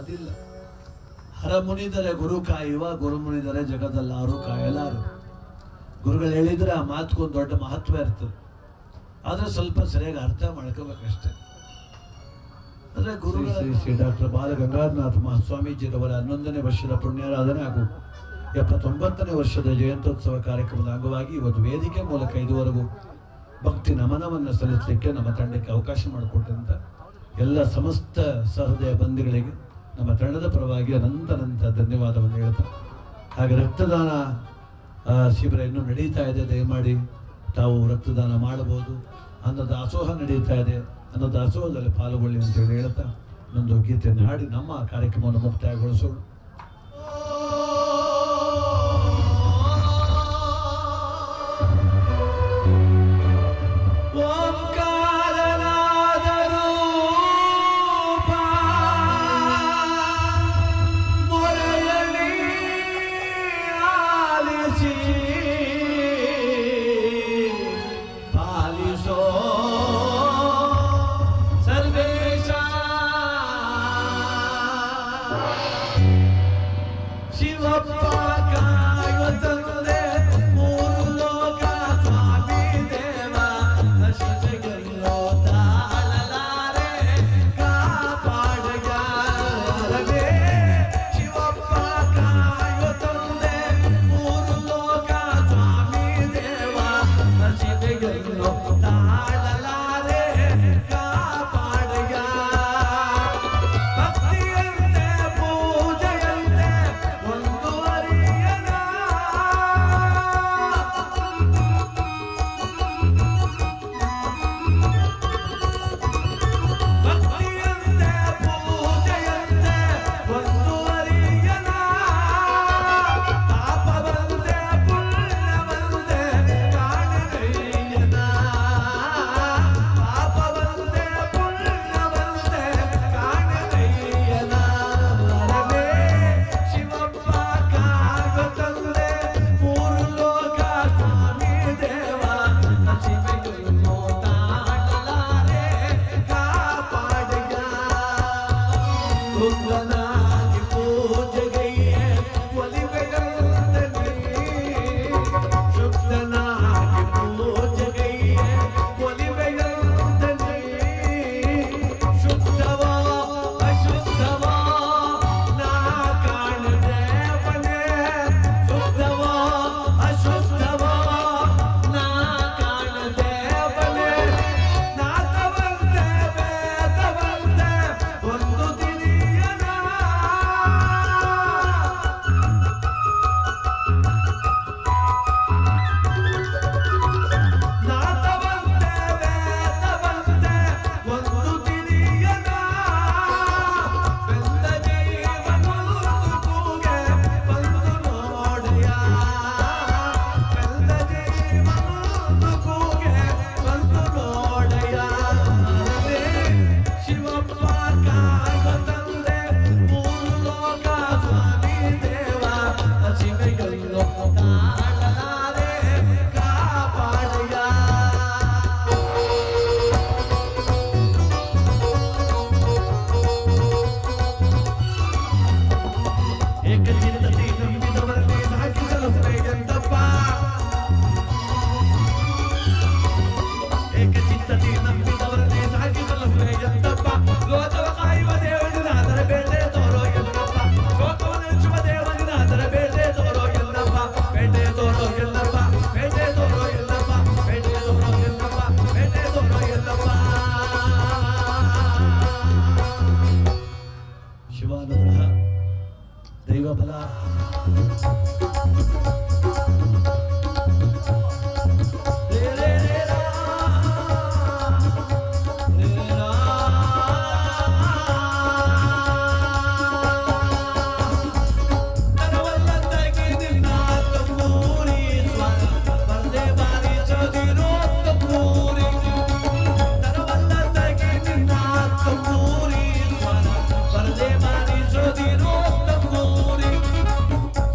S2: ಮಾತಿಲ್ಲ. ಹರ ಮುನಿದರೆ ಗುರು ಕಾಯುವ, ಗುರು ಮುನಿದರೆ ಜಗದಲ್ಲಾರು ಕಾಯಲಾರು. ಗುರುಗಳು ಹೇಳಿದ್ರೆ ಆ ಮಾತುಗೊಂದು ದೊಡ್ಡ ಮಹತ್ವ ಇರ್ತದೆ. ಆದ್ರೆ ಸ್ವಲ್ಪ ಸರಿಯಾಗಿ ಅರ್ಥ ಮಾಡ್ಕೋಬೇಕಷ್ಟೇ. ಅಂದ್ರೆ ಗುರುಗಳ ಶ್ರೀ ಡಾಕ್ಟರ್ ಬಾಲ ಗಂಗಾಧರನಾಥ ಮಹಾಸ್ವಾಮೀಜಿರವರ 11ನೇ ವರ್ಷದ ಪುಣ್ಯಾರಾಧನೆ ಹಾಗೂ 79ನೇ ವರ್ಷದ ಜಯಂತ್ಯೋತ್ಸವ ಕಾರ್ಯಕ್ರಮದ ಅಂಗವಾಗಿ ಇವತ್ತು ವೇದಿಕೆ ಮೂಲಕ ಇದುವರೆಗೂ ಭಕ್ತಿ ನಮನವನ್ನು ಸಲ್ಲಿಸಲಿಕ್ಕೆ ನಮ್ಮ ತಂಡಕ್ಕೆ ಅವಕಾಶ ಮಾಡಿಕೊಟ್ಟಂತ ಎಲ್ಲ ಸಮಸ್ತ ಸಹೃದಯ ಬಂಧುಗಳಿಗೆ ನಮ್ಮ ತಂಡದ ಪರವಾಗಿ ಅನಂತ ಧನ್ಯವಾದವನ್ನು ಹೇಳ್ತಾರೆ. ಹಾಗೆ ರಕ್ತದಾನ ಶಿಬಿರ ಇನ್ನೂ ನಡೀತಾ ಇದೆ. ದಯಮಾಡಿ ತಾವು ರಕ್ತದಾನ ಮಾಡಬಹುದು. ಅನ್ನದಾಸೋಹ ನಡೀತಾ ಇದೆ. ಅನ್ನದಾಸೋಹದಲ್ಲಿ ಪಾಲ್ಗೊಳ್ಳಿ ಅಂತೇಳಿ ಹೇಳ್ತಾ ಒಂದು ಗೀತೆಯನ್ನು ಹಾಡಿ ನಮ್ಮ ಕಾರ್ಯಕ್ರಮವನ್ನು ಮುಕ್ತಾಯಗೊಳಿಸೋಣ.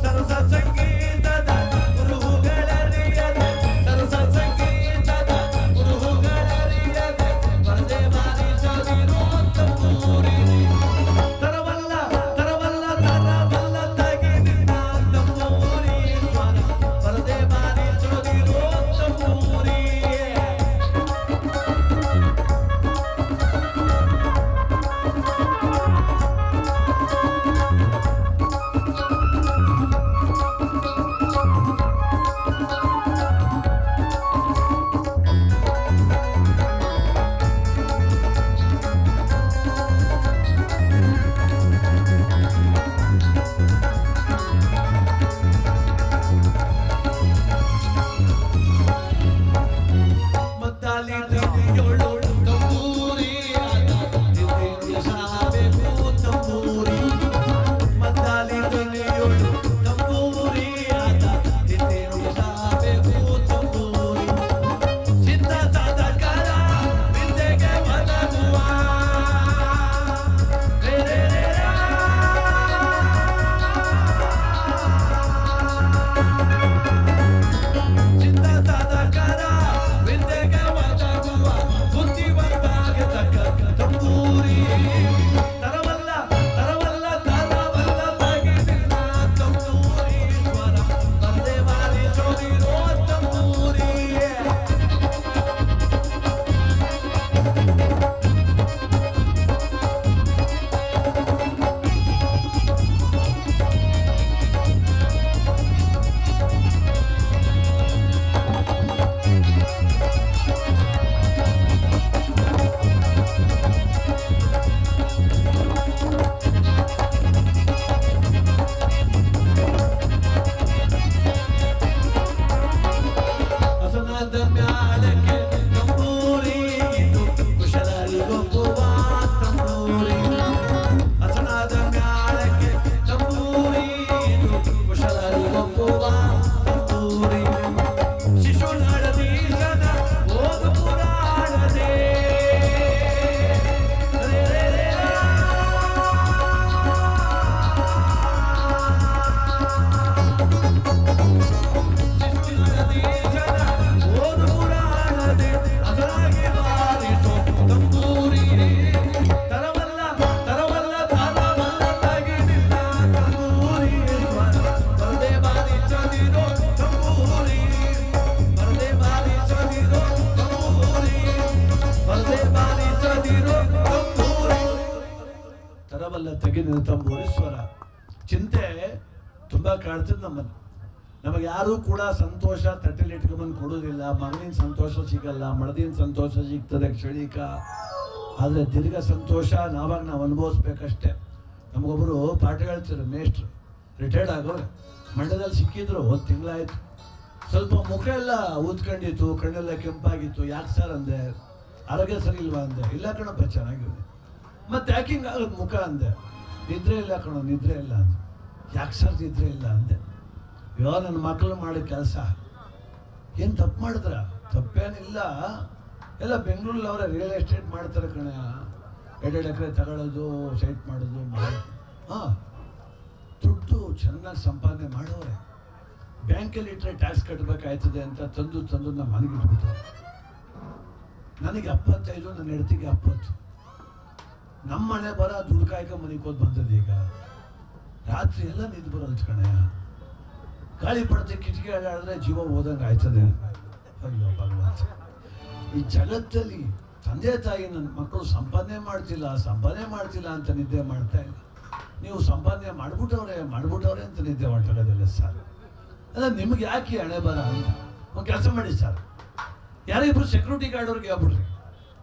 S6: Sarasa Sangeeta
S2: ತೆಗೆದ ತಂಬೂರಿ ಸ್ವರ. ಚಿಂತೆ ತುಂಬಾ ಕಾಡ್ತದೆ ನಮ್ಮನ್ನು. ನಮಗೆ ಯಾರು ಕೂಡ ಸಂತೋಷ ತಟ್ಟೆಲಿ ಇಟ್ಕೊಂಡ್ಬಂದು ಕೊಡೋದಿಲ್ಲ. ಮಗನಿನ ಸಂತೋಷ ಸಿಗಲ್ಲ, ಮಳದಿನ ಸಂತೋಷ ಸಿಗ್ತದೆ ಕ್ಷಣಿಕ. ಆದರೆ ದೀರ್ಘ ಸಂತೋಷ ನಾವಾಗ ನಾವು ಅನುಭವಿಸ್ಬೇಕಷ್ಟೇ. ನಮಗೊಬ್ಬರು ಪಾಠ ಹೇಳ್ತಿದ್ರು, ಮೇಷ್ಟ್ರು, ರಿಟೈರ್ಡ್ ಆಗೋರು, ಮಂಡ್ಯದಲ್ಲಿ ಸಿಕ್ಕಿದ್ರು. 1 ತಿಂಗಳಾಯ್ತು. ಸ್ವಲ್ಪ ಮುಖ ಎಲ್ಲ ಊದ್ಕೊಂಡಿತ್ತು, ಕಣ್ಣೆಲ್ಲ ಕೆಂಪಾಗಿತ್ತು. ಯಾಕೆ ಸರ್ ಅಂದೆ. ಆರೋಗ್ಯ ಸರಿ ಇಲ್ವಾ ಅಂದೆ. ಇಲ್ಲ ಕಣಪ್ಪ ಚೆನ್ನಾಗಿದೆ. ಮತ್ತೆ ಯಾಕೆ ಹಿಂಗೆ ಆಗೋದು ಮುಖ ಅಂದೆ. ನಿದ್ರೆ ಇಲ್ಲ ಕಣೋ, ನಿದ್ರೆ ಇಲ್ಲ ಅಂದೆ. ಯಾಕೆ ಸರ್ ನಿದ್ರೆ ಇಲ್ಲ ಅಂದೆ. ಯೋ ನನ್ನ ಮಕ್ಕಳು ಮಾಡಿದ ಕೆಲಸ ಏನು ತಪ್ಪು ಮಾಡಿದ್ರ? ತಪ್ಪೇನಿಲ್ಲ. ಎಲ್ಲ ಬೆಂಗಳೂರಲ್ಲಿ ಅವರೇ ರಿಯಲ್ ಎಸ್ಟೇಟ್ ಮಾಡ್ತಾರೆ ಕಣ. 2 ಎಕರೆ ತಗೊಳ್ಳೋದು, ಸೈಟ್ ಮಾಡೋದು ಮಾಡೋದು. ಹಾಂ, ದುಡ್ಡು ಚೆನ್ನಾಗಿ ಸಂಪಾದನೆ ಮಾಡೋರೆ. ಬ್ಯಾಂಕಲ್ಲಿ ಇಟ್ಟರೆ ಟ್ಯಾಕ್ಸ್ ಕಟ್ಟಬೇಕಾಯ್ತದೆ ಅಂತ ತಂದು ನಮ್ಮ ಮನೆಗೆ ಇಟ್ಬಿಟ್ಟು. ನನಗೆ 75, ನನ್ನ ಹೆಂಡತಿಗೆ 70. ನಮ್ಮ ಮನೆ ಬರ ದುಡ್ಡು ಕಾಯ್ಕ ಮನೆಗೆ ಹೋದ್ ಬಂದದ್ದು. ಈಗ ರಾತ್ರಿ ಎಲ್ಲ ನಿಂತು ಬರೋದು ಕಣೆ. ಗಾಳಿ ಪಡ್ತೆ ಕಿಟಕಿ ಆಡಿದ್ರೆ ಜೀವ ಹೋದಂಗೆ ಆಯ್ತದೆ. ಅಯ್ಯೋ ಭಗವಂತ, ಈ ಜಗತ್ತಲ್ಲಿ ತಂದೆ ತಾಯಿ ನನ್ನ ಮಕ್ಕಳು ಸಂಪಾದನೆ ಮಾಡ್ತಿಲ್ಲ ಅಂತ ನಿದ್ದೆ ಮಾಡ್ತಾ ಇಲ್ಲ. ನೀವು ಸಂಪಾದನೆ ಮಾಡ್ಬಿಟ್ಟವ್ರೆ ಅಂತ ನಿದ್ದೆ ಮಾಡ್ತಿರೋದಿಲ್ಲ ಸರ್. ಅಲ್ಲ ನಿಮ್ಗೆ ಯಾಕೆ ಹಣೆ ಬರ ಅಂತ ಒಂದು ಕೆಲಸ ಮಾಡಿ ಸರ್. ಯಾರೋ ಇಬ್ರು ಸೆಕ್ಯೂರಿಟಿ ಗಾರ್ಡ್ ಅವ್ರಿಗೆ ಹೇಳ್ಬಿಡ್ರಿ.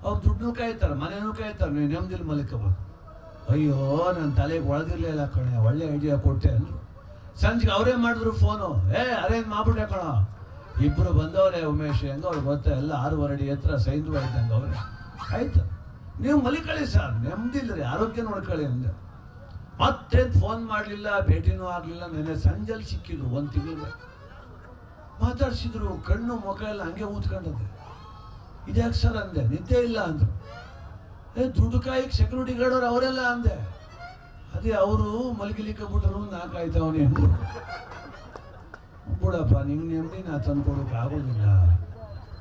S2: ಅವ್ರು ದುಡ್ಡು ಕಾಯ್ತಾರೆ, ಮನೆಯೂ ಕಾಯ್ತಾರೆ, ನೀವು ನೆಮ್ಮದಿಲ್ಲಿ ಮಲಿಕೋಬೋದು. ಅಯ್ಯೋ ನನ್ನ ತಲೆಗೆ ಒಳದಿರ್ಲಿಲ್ಲ ಕಣೆ, ಒಳ್ಳೆ ಐಡಿಯಾ ಕೊಟ್ಟೆ ಅಂದರು. ಸಂಜೆಗೆ ಅವರೇ ಮಾಡಿದ್ರು ಫೋನು, ಅರೇಂಜ್ ಮಾಡ್ಬಿಟ್ಟೆ ಕಣ. ಇಬ್ಬರು ಬಂದವ್ರೆ ಉಮೇಶ್, ಹೆಂಗ ಅವ್ರು ಗೊತ್ತಾ, ಎಲ್ಲ 6 ಅಡಿ ಎತ್ತರ ಸೈಂದು ಆಯ್ತಂಗೆ ಅವ್ರೆ. ಆಯ್ತು, ನೀವು ಮಲಿಕೊಳ್ಳಿ ಸರ್, ನೆಮ್ಮದಿಲ್ಲರಿ, ಆರೋಗ್ಯ ನೋಡ್ಕೊಳ್ಳಿ ಅಂದೆ. ಮತ್ತೆ ಫೋನ್ ಮಾಡಲಿಲ್ಲ, ಭೇಟಿನೂ ಆಗಲಿಲ್ಲ. ನೆನ್ನೆ ಸಂಜೆಲ್ಲಿ ಸಿಕ್ಕಿದ್ರು. 1 ತಿಂಗಳು ಮಾತಾಡ್ಸಿದ್ರು. ಕಣ್ಣು ಮುಖ ಎಲ್ಲ ಹಂಗೆ ಊದ್ಕೊಂಡದ್ದು. ಇದ್ಯಾಕೆ ಸರ್ ಅಂದೆ. ನಿದ್ದೆ ಇಲ್ಲ ಅಂದರು. ದುಡ್ಡು ಕಾಯಿಗೆ ಸೆಕ್ಯೂರಿಟಿ ಗಾರ್ಡ್ ಅವರೆಲ್ಲ ಅಂದೆ. ಅದೇ ಅವರು ಮಲಗಿಲಿಕ್ಕೆ ಬಿಟ್ಟರು, 4 ಆಯ್ತವನೇ ಅಂದರು. ಬಿಡಪ್ಪ, ನಿಂಗೆ ನೆಮ್ಮದಿ ನಾ ತಂದ್ಕೊಡೋಕೆ ಆಗೋದಿಲ್ಲ.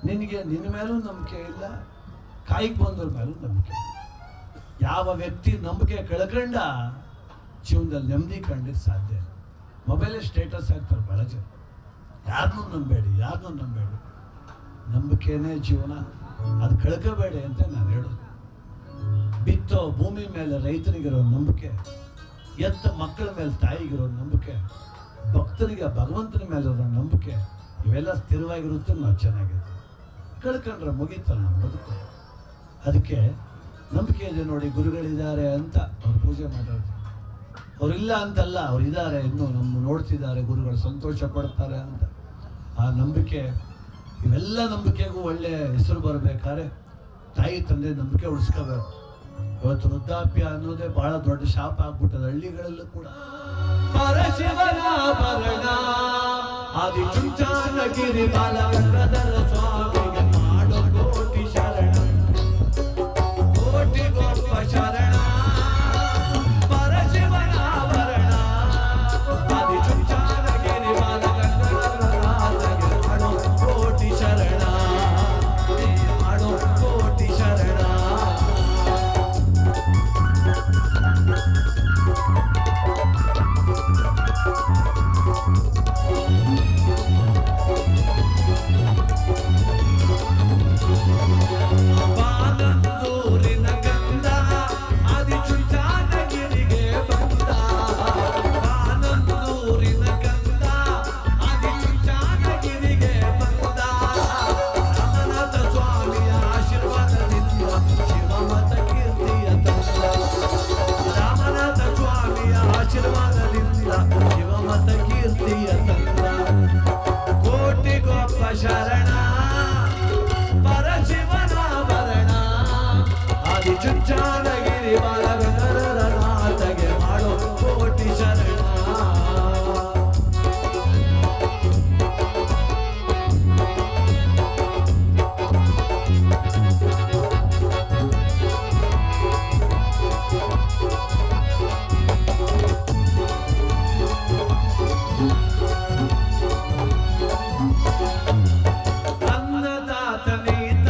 S2: ನಿನ್ನ ಮೇಲೂ ನಂಬಿಕೆ ಇಲ್ಲ, ಕಾಯಿಗೆ ಬಂದವ್ರ ಮೇಲೂ ನಂಬಿಕೆ. ಯಾವ ವ್ಯಕ್ತಿ ನಂಬಿಕೆ ಕಳ್ಕೊಂಡ ಜೀವನದಲ್ಲಿ ನೆಮ್ಮದಿ ಕಂಡಿದ್ದು ಸಾಧ್ಯ. ಮೊಬೈಲೇ ಸ್ಟೇಟಸ್ ಹಾಕ್ತಾರೆ ಬಹಳ ಜನ. ಯಾರನ್ನೂ ನಂಬೇಡಿ. ನಂಬಿಕೆನೇ ಜೀವನ, ಅದು ಕಳ್ಕೋಬೇಡಿ ಅಂತ ನಾನು ಹೇಳೋದು. ಬಿತ್ತೋ ಭೂಮಿ ಮೇಲೆ ರೈತನಿಗಿರೋ ನಂಬಿಕೆ, ಎತ್ತ ಮಕ್ಕಳ ಮೇಲೆ ತಾಯಿಗಿರೋ ನಂಬಿಕೆ, ಭಕ್ತರಿಗೆ ಭಗವಂತನ ಮೇಲಿರೋ ನಂಬಿಕೆ, ಇವೆಲ್ಲ ಸ್ಥಿರವಾಗಿರುತ್ತೆ. ನಾವು ಚೆನ್ನಾಗಿರ್ತೀವಿ. ಕಳ್ಕೊಂಡ್ರೆ ಮುಗೀತಲ್ಲ ನಾವು ಬದುಕು. ಅದಕ್ಕೆ ನಂಬಿಕೆ ಇದೆ ನೋಡಿ. ಗುರುಗಳಿದ್ದಾರೆ ಅಂತ ಅವ್ರು ಪೂಜೆ ಮಾಡೋದು. ಅವರಿಲ್ಲ ಅಂತಲ್ಲ, ಅವ್ರು ಇದ್ದಾರೆ, ಇನ್ನೂ ನಮ್ಮ ನೋಡ್ತಿದ್ದಾರೆ. ಗುರುಗಳು ಸಂತೋಷ ಪಡ್ತಾರೆ ಅಂತ ಆ ನಂಬಿಕೆ. ಇವೆಲ್ಲ ನಂಬಿಕೆಗೂ ಒಳ್ಳೆ ಹೆಸರು ಬರಬೇಕಾದ್ರೆ ತಾಯಿ ತಂದೆ ನಂಬಿಕೆ ಉಳಿಸ್ಕೋಬೇಕು. ಇವತ್ತು ವೃದ್ಧಾಪ್ಯ ಅನ್ನೋದೇ ಬಹಳ ದೊಡ್ಡ ಶಾಪ ಆಗ್ಬಿಟ್ಟದ ಹಳ್ಳಿಗಳಲ್ಲೂ ಕೂಡ. ಪರಶಿವನಾಭರಣ ಆದಿ ಚುಂಚಾನಗಿರಿ ಬಾಲಗಂಗಾಧರ ಸ್ವಾಮಿಗೆ ಮಾಡೋ ಕೋಟಿ ಶರಣ, ಕೋಟಿ ಗೋಪ ಶರಣ. ಪರಶಿವನಾಭರಣ ಆದಿ ಚುಂಚಾನಗಿರಿ ಬಾಲಗಂಗಾಧರ ಮಾಡೋ ಕೋಟಿ ಶರಣ, ಮಾಡೋ ಕೋಟಿ ಶರಣ. ಬಾನಂದೂರಿನ ಗಂಧ ಆದಿ ಚುಂಚಾನಗಿರಿಗೆ ಬಂದ, ಬಾನಂದೂರಿನ ಗಂಧ ಆದಿ ಚುಂಚಾನಗಿರಿಗೆ ಬಂದ. ರಾಮನಾಥ ಸ್ವಾಮಿಯ ಆಶೀರ್ವಾದದಿಂದ ಶಿವಮತ ಕೀರ್ತಿಯ ತಂದ, ರಾಮನಾಥ ಸ್ವಾಮಿಯ ಆಶೀರ್ವಾದದಿಂದ ಶಿವಮತ ಕೀರ್ತಿಯ ತಂದ. ಕೋಟಿ ಗೋಪ ಶರಣ ಪರಶಿವನಾಭರಣ ಆದಿ ಚುಂಚಾನಗಿರಿ ಬಾಲಗಂಗಾಧರ ನಾಥಗೆ ಮಾಡೋ ಕೋಟಿ ಶರಣ. ಅನ್ನದಾತನೀತ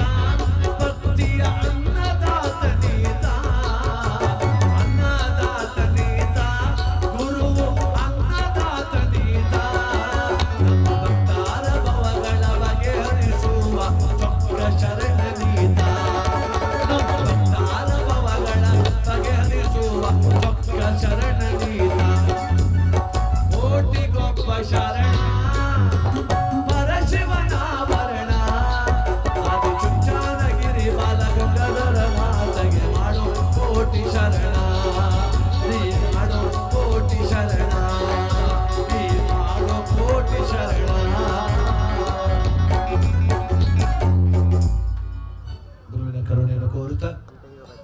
S2: ಭಕ್ತಿಯ ಅನ್ನದಾತನೀತ, ಅನ್ನದಾತನೀತ ಗುರುವು ಅನ್ನದಾತನೀತ. ನಮ್ಮ ಭಕ್ತಾರ ಭವಗಳ ಬಗೆಹರಿಸುವ ಚೊಕ್ಕ ಶರಣನೀತ, ನಮ್ಮ ಭಕ್ತಾರ ಭವಗಳ ಬಗೆಹರಿಸುವ ಚೊಕ್ಕ ಶರಣನೀತ. ಕೋಟಿ ಗೋಪ ಶರಣ ಪರಶಿವನಾಭರಣ ಆದಿ ಚುಂಚಾನಗಿರಿ ಬಾಲಗಂಗಾಧರ ನಾಥಗೆ ಮಾಡೋ ಕೋಟಿ ಶರಣ, ನೀ ಮಾಡೋ ಕೋಟಿ ಶರಣ, ನೀ ಮಾಡೋ ಕೋಟಿ ಶರಣ. ಗುರುವಿನ ಕರುಣೆಯನ್ನು ಕೋರುತ್ತಾ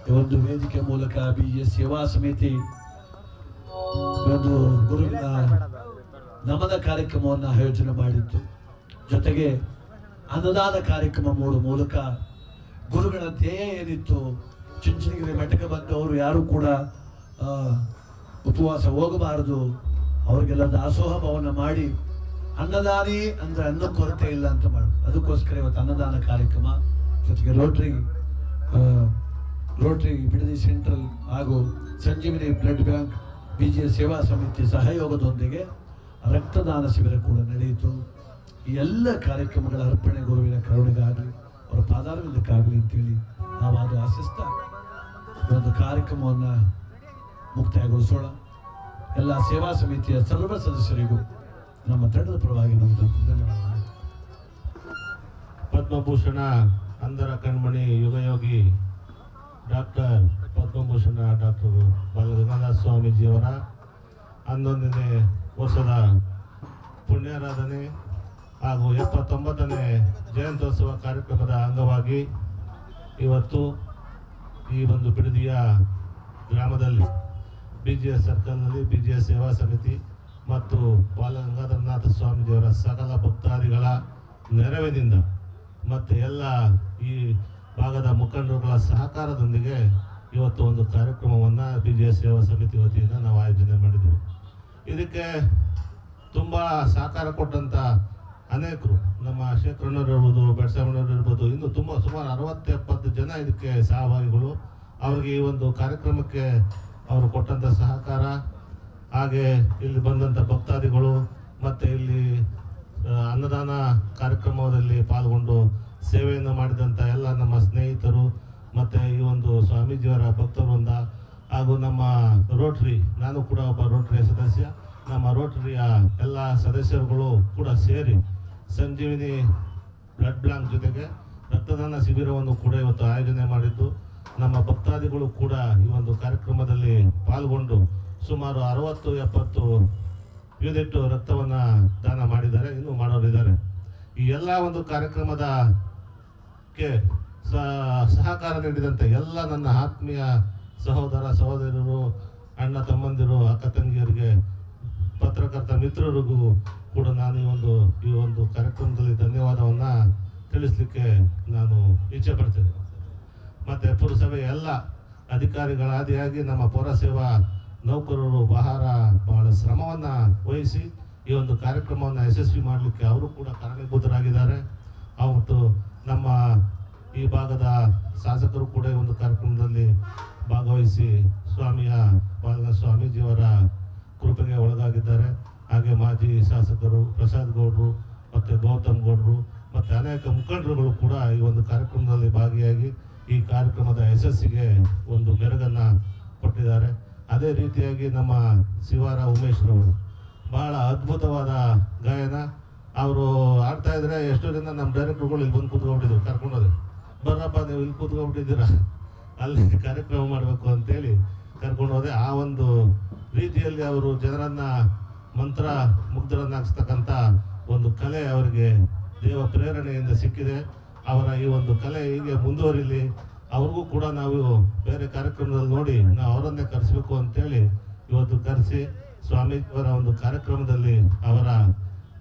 S2: ಈ ಒಂದು ವೇದಿಕೆ ಮೂಲಕ BGS ಸೇವಾ ಸಮಿತಿ ಒಂದು ಗುರುವಿನ ನಮನ ಕಾರ್ಯಕ್ರಮವನ್ನು ಆಯೋಜನೆ ಮಾಡಿತ್ತು. ಜೊತೆಗೆ ಅನ್ನದಾನ ಕಾರ್ಯಕ್ರಮ ಮೂಡುವ ಮೂಲಕ ಗುರುಗಳ ಧ್ಯೇಯ ಏನಿತ್ತು, ಚುಂಚನಗಿರಿ ಬೆಟ್ಟಕ್ಕೆ ಬಂದವರು ಯಾರು ಕೂಡ ಉಪವಾಸ ಹೋಗಬಾರದು, ಅವ್ರಿಗೆಲ್ಲ ದಾಸೋಹ ಭವನ ಮಾಡಿ ಅನ್ನದಾನಿ ಅಂದ್ರೆ ಅನ್ನ ಕೊರತೆ ಇಲ್ಲ ಅಂತ ಮಾಡೋದು. ಅದಕ್ಕೋಸ್ಕರ ಇವತ್ತು ಅನ್ನದಾನ ಕಾರ್ಯಕ್ರಮ, ಜೊತೆಗೆ ರೋಟರಿ ಬಿಡದಿ ಸೆಂಟ್ರಲ್ ಹಾಗೂ ಸಂಜೀವಿನಿ ಬ್ಲಡ್ ಬ್ಯಾಂಕ್ BGS ಸೇವಾ ಸಮಿತಿ ಸಹಯೋಗದೊಂದಿಗೆ ರಕ್ತದಾನ ಶಿಬಿರ ಕೂಡ ನಡೆಯಿತು. ಈ ಎಲ್ಲ ಕಾರ್ಯಕ್ರಮಗಳ ಅರ್ಪಣೆ ಗುರುವಿನ ಕರುಣೆಗಾಗಲಿ, ಅವರ ಪಾದಾರವಿಂದಕ್ಕಾಗಲಿ ಅಂತೇಳಿ ನಾವು ಅದು ಆಶಿಸ್ತಾ ಒಂದು ಕಾರ್ಯಕ್ರಮವನ್ನು ಮುಕ್ತಾಯಗೊಳಿಸೋಣ. ಎಲ್ಲ ಸೇವಾ ಸಮಿತಿಯ ಸರ್ವ ಸದಸ್ಯರಿಗೂ ನಮ್ಮ ತಂಡದ ಪರವಾಗಿ ನಮ್ಮದು ಧನ್ಯವಾದಗಳು.
S7: ಪದ್ಮಭೂಷಣ ಅಂಧರ ಕಣ್ಮಣಿ ಯುಗಯೋಗಿ ಡಾಕ್ಟರ್ ಪದ್ಮಭೂಷಣ ಡಾಕ್ಟರ್ ಬಾಲಗಂಗಾಧರ ಸ್ವಾಮೀಜಿಯವರ 11ನೇ ವರ್ಷದ ಪುಣ್ಯಾರಾಧನೆ ಹಾಗೂ 79ನೇ ಜಯಂತ್ಯೋತ್ಸವ ಕಾರ್ಯಕ್ರಮದ ಅಂಗವಾಗಿ ಇವತ್ತು ಈ ಒಂದು ಬಿಡದಿಯ ಗ್ರಾಮದಲ್ಲಿ BGS ಸರ್ಕಲ್ನಲ್ಲಿ BGS ಸೇವಾ ಸಮಿತಿ ಮತ್ತು ಬಾಲಗಂಗಾಧರನಾಥ ಸ್ವಾಮೀಜಿಯವರ ಸಕಲ ಭಕ್ತಾದಿಗಳ ನೆರವಿನಿಂದ ಮತ್ತು ಎಲ್ಲ ಈ ಭಾಗದ ಮುಖಂಡರುಗಳ ಸಹಕಾರದೊಂದಿಗೆ ಇವತ್ತು ಒಂದು ಕಾರ್ಯಕ್ರಮವನ್ನು BGS ಸೇವಾ ಸಮಿತಿ ವತಿಯಿಂದ ನಾವು ಆಯೋಜನೆ ಮಾಡಿದ್ದೀವಿ. ಇದಕ್ಕೆ ತುಂಬ ಸಹಕಾರ ಕೊಟ್ಟಂಥ ಅನೇಕರು, ನಮ್ಮ ಶೇಖರಣ್ಣವ್ರು ಇರ್ಬೋದು, ಬೆಡ್ಸಾಮಣ್ಣವ್ರು ಇರ್ಬೋದು, ಇನ್ನು ಸುಮಾರು 60-70 ಜನ ಇದಕ್ಕೆ ಸಹಭಾಗಿಗಳು. ಅವ್ರಿಗೆ ಈ ಒಂದು ಕಾರ್ಯಕ್ರಮಕ್ಕೆ ಅವರು ಕೊಟ್ಟಂಥ ಸಹಕಾರ, ಹಾಗೆ ಇಲ್ಲಿ ಬಂದಂಥ ಭಕ್ತಾದಿಗಳು ಮತ್ತು ಇಲ್ಲಿ ಅನ್ನದಾನ ಕಾರ್ಯಕ್ರಮದಲ್ಲಿ ಪಾಲ್ಗೊಂಡು ಸೇವೆಯನ್ನು ಮಾಡಿದಂಥ ಎಲ್ಲ ನಮ್ಮ ಸ್ನೇಹಿತರು ಮತ್ತು ಈ ಒಂದು ಸ್ವಾಮೀಜಿಯವರ ಭಕ್ತವೃಂದ ಹಾಗೂ ನಮ್ಮ ರೋಟರಿ, ನಾನು ಕೂಡ ಒಬ್ಬ ರೋಟರಿಯ ಸದಸ್ಯ, ನಮ್ಮ ರೋಟರಿಯ ಎಲ್ಲ ಸದಸ್ಯರುಗಳು ಕೂಡ ಸೇರಿ ಸಂಜೀವಿನಿ ಬ್ಲಡ್ ಬ್ಯಾಂಕ್ ಜೊತೆಗೆ ರಕ್ತದಾನ ಶಿಬಿರವನ್ನು ಕೂಡ ಇವತ್ತು ಆಯೋಜನೆ ಮಾಡಿದ್ದು, ನಮ್ಮ ಭಕ್ತಾದಿಗಳು ಕೂಡ ಈ ಒಂದು ಕಾರ್ಯಕ್ರಮದಲ್ಲಿ ಪಾಲ್ಗೊಂಡು ಸುಮಾರು 60-70 ಯೂನಿಟ್ ರಕ್ತವನ್ನು ದಾನ ಮಾಡಿದ್ದಾರೆ, ಇನ್ನೂ ಮಾಡೋರಿದ್ದಾರೆ. ಈ ಎಲ್ಲ ಒಂದು ಕಾರ್ಯಕ್ರಮದಕ್ಕೆ ಸಹಕಾರ ನೀಡಿದಂಥ ಎಲ್ಲ ನನ್ನ ಆತ್ಮೀಯ ಸಹೋದರ ಸಹೋದರರು, ಅಣ್ಣ ತಮ್ಮಂದಿರು, ಅಕ್ಕ ತಂಗಿಯರಿಗೆ, ಪತ್ರಕರ್ತ ಮಿತ್ರರಿಗೂ ಕೂಡ ನಾನು ಈ ಒಂದು ಕಾರ್ಯಕ್ರಮದಲ್ಲಿ ಧನ್ಯವಾದವನ್ನು ತಿಳಿಸ್ಲಿಕ್ಕೆ ನಾನು ಇಚ್ಛೆ ಪಡ್ತೇನೆ. ಮತ್ತು ಪುರಸಭೆಯ ಎಲ್ಲ ಅಧಿಕಾರಿಗಳಾದಿಯಾಗಿ ನಮ್ಮ ಪೌರಸೇವಾ ನೌಕರರು ಬಹಳ ಶ್ರಮವನ್ನು ವಹಿಸಿ ಈ ಒಂದು ಕಾರ್ಯಕ್ರಮವನ್ನು ಯಶಸ್ವಿ ಮಾಡಲಿಕ್ಕೆ ಅವರು ಕೂಡ ಕಾರಣೀಭೂತರಾಗಿದ್ದಾರೆ. ಮತ್ತು ನಮ್ಮ ಈ ಭಾಗದ ಶಾಸಕರು ಕೂಡ ಈ ಒಂದು ಕಾರ್ಯಕ್ರಮದಲ್ಲಿ ಭಾಗವಹಿಸಿ ಸ್ವಾಮೀಜಿಯವರ ಕೃಪೆಗೆ ಒಳಗಾಗಿದ್ದಾರೆ. ಹಾಗೆ ಮಾಜಿ ಶಾಸಕರು ಪ್ರಸಾದ್ ಗೌಡರು ಮತ್ತು ಗೌತಮ್ ಗೌಡರು ಮತ್ತು ಅನೇಕ ಮುಖಂಡರುಗಳು ಕೂಡ ಈ ಒಂದು ಕಾರ್ಯಕ್ರಮದಲ್ಲಿ ಭಾಗಿಯಾಗಿ ಈ ಕಾರ್ಯಕ್ರಮದ ಯಶಸ್ಸಿಗೆ ಒಂದು ಮೆರುಗನ್ನು ಕೊಟ್ಟಿದ್ದಾರೆ. ಅದೇ ರೀತಿಯಾಗಿ ನಮ್ಮ ಶಿವಾರ ಉಮೇಶ್ರವರು ಬಹಳ ಅದ್ಭುತವಾದ ಗಾಯನ ಅವರು ಆಡ್ತಾ ಇದ್ರೆ ಎಷ್ಟೋ ಜನ ನಮ್ಮ ಡೈರೆಕ್ಟರ್ಗಳು ಇಲ್ಲಿ ಬಂದು ಕೂತ್ಕೊಂಡ್ಬಿಟ್ಟಿದ್ರು, ಕರ್ಕೊಂಡೋದ್ರೆ ಬರ್ರಪ್ಪ ನೀವು ಇಲ್ಲಿ ಕೂತ್ಕೊಂಡ್ಬಿಟ್ಟಿದ್ದೀರಾ, ಅಲ್ಲಿ ಕಾರ್ಯಕ್ರಮ ಮಾಡಬೇಕು ಅಂತೇಳಿ ಕರ್ಕೊಂಡು ಹೋದೆ. ಆ ಒಂದು ರೀತಿಯಲ್ಲಿ ಅವರು ಜನರನ್ನ ಮಂತ್ರ ಮುಗ್ಧರನ್ನಾಗಿಸ್ತಕ್ಕಂಥ ಒಂದು ಕಲೆ ಅವರಿಗೆ ದೇವ ಪ್ರೇರಣೆಯಿಂದ ಸಿಕ್ಕಿದೆ. ಅವರ ಈ ಒಂದು ಕಲೆ ಹೀಗೆ ಮುಂದುವರಿಲಿ, ಅವ್ರಿಗೂ ಕೂಡ ನಾವು ಬೇರೆ ಕಾರ್ಯಕ್ರಮದಲ್ಲಿ ನೋಡಿ ನಾವು ಅವರನ್ನೇ ಕರೆಸಬೇಕು ಅಂತೇಳಿ ಇವತ್ತು ಕರೆಸಿ ಸ್ವಾಮೀಜಿಯವರ ಒಂದು ಕಾರ್ಯಕ್ರಮದಲ್ಲಿ ಅವರ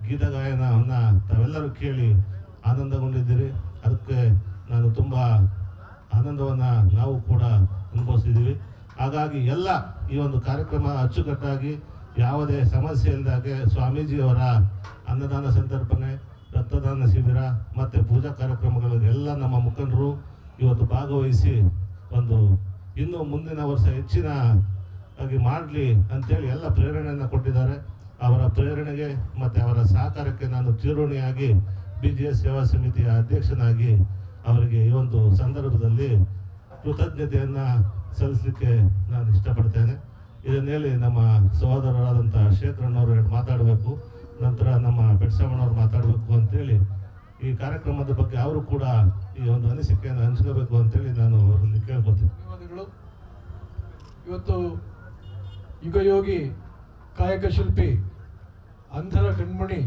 S7: ಗೀತ ಗಾಯನವನ್ನು ತಾವೆಲ್ಲರೂ ಕೇಳಿ ಆನಂದಗೊಂಡಿದ್ದೀರಿ. ಅದಕ್ಕೆ ನಾನು ತುಂಬ ಆನಂದವನ್ನು ನಾವು ಕೂಡ ಅನುಭವಿಸಿದ್ದೀವಿ. ಹಾಗಾಗಿ ಎಲ್ಲ ಈ ಒಂದು ಕಾರ್ಯಕ್ರಮ ಅಚ್ಚುಕಟ್ಟಾಗಿ ಯಾವುದೇ ಸಮಸ್ಯೆ ಇಲ್ಲದಾಗೆ ಸ್ವಾಮೀಜಿಯವರ ಅನ್ನದಾನ ಸಂತರ್ಪಣೆ, ರಕ್ತದಾನ ಶಿಬಿರ ಮತ್ತು ಪೂಜಾ ಕಾರ್ಯಕ್ರಮಗಳಿಗೆಲ್ಲ ನಮ್ಮ ಮುಖಂಡರು ಇವತ್ತು ಭಾಗವಹಿಸಿ ಒಂದು ಇನ್ನೂ ಮುಂದಿನ ವರ್ಷ ಹೆಚ್ಚಿನ ಆಗಿ ಮಾಡಲಿ ಅಂತೇಳಿ ಎಲ್ಲ ಪ್ರೇರಣೆಯನ್ನು ಕೊಟ್ಟಿದ್ದಾರೆ. ಅವರ ಪ್ರೇರಣೆಗೆ ಮತ್ತು ಅವರ ಸಹಕಾರಕ್ಕೆ ನಾನು ಚಿರಋಣಿಯಾಗಿ BGS ಸೇವಾ ಸಮಿತಿಯ ಅಧ್ಯಕ್ಷನಾಗಿ ಅವರಿಗೆ ಈ ಒಂದು ಸಂದರ್ಭದಲ್ಲಿ ಕೃತಜ್ಞತೆಯನ್ನು ಸಲ್ಲಿಸಲಿಕ್ಕೆ ನಾನು ಇಷ್ಟಪಡ್ತೇನೆ. ಇದನ್ನ ಹೇಳಿ ನಮ್ಮ ಸಹೋದರರಾದಂಥ ಶೇಖರಣ್ಣವರು ಮಾತಾಡಬೇಕು, ನಂತರ ನಮ್ಮ ಬೆಟ್ಸಮ್ಮನವ್ರು ಮಾತಾಡಬೇಕು ಅಂತೇಳಿ ಈ ಕಾರ್ಯಕ್ರಮದ ಬಗ್ಗೆ ಅವರು ಕೂಡ ಈ ಒಂದು ಅನಿಸಿಕೆಯನ್ನು ಹಂಚ್ಕೋಬೇಕು ಅಂತೇಳಿ ನಾನು ಅವರಲ್ಲಿ ಕೇಳ್ಕೊತೀನಿ.
S8: ಧನ್ಯವಾದಗಳು. ಇವತ್ತು ಯುಗಯೋಗಿ ಕಾಯಕ ಶಿಲ್ಪಿ ಅಂಧರ ಕಣ್ಮಣಿ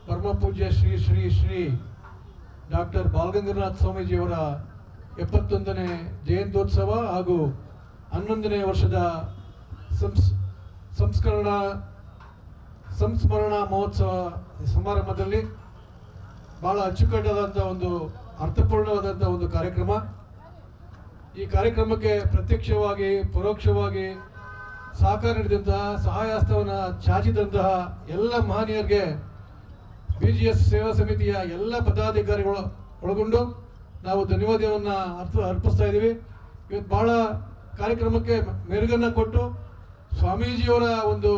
S8: ಪರಮ ಪೂಜ್ಯ ಶ್ರೀ ಶ್ರೀ ಶ್ರೀ ಡಾಕ್ಟರ್ ಬಾಲಗಂಗಾಧರ ಸ್ವಾಮೀಜಿಯವರ 71ನೇ ಜಯಂತ್ಯೋತ್ಸವ ಹಾಗೂ 11ನೇ ವರ್ಷದ ಸಂಸ್ಮರಣಾ ಮಹೋತ್ಸವ ಸಮಾರಂಭದಲ್ಲಿ ಬಹಳ ಅಚ್ಚುಕಟ್ಟಾದಂಥ ಒಂದು ಅರ್ಥಪೂರ್ಣವಾದಂಥ ಒಂದು ಕಾರ್ಯಕ್ರಮ. ಈ ಕಾರ್ಯಕ್ರಮಕ್ಕೆ ಪ್ರತ್ಯಕ್ಷವಾಗಿ ಪರೋಕ್ಷವಾಗಿ ಸಹಕಾರ ನೀಡಿದಂತಹ ಸಹಾಯಹಸ್ತವನ್ನು ಚಾಚಿದಂತಹ ಎಲ್ಲ ಮಹನೀಯರಿಗೆ BGS ಸೇವಾ ಸಮಿತಿಯ ಎಲ್ಲ ಪದಾಧಿಕಾರಿಗಳು ಒಳಗೊಂಡು ನಾವು ಧನ್ಯವಾದವನ್ನು ಅರ್ಪಿಸ್ತಾ ಇದ್ದೀವಿ. ಇವತ್ತು ಬಹಳ ಕಾರ್ಯಕ್ರಮಕ್ಕೆ ಮೆರುಗನ್ನು ಕೊಟ್ಟು ಸ್ವಾಮೀಜಿಯವರ ಒಂದು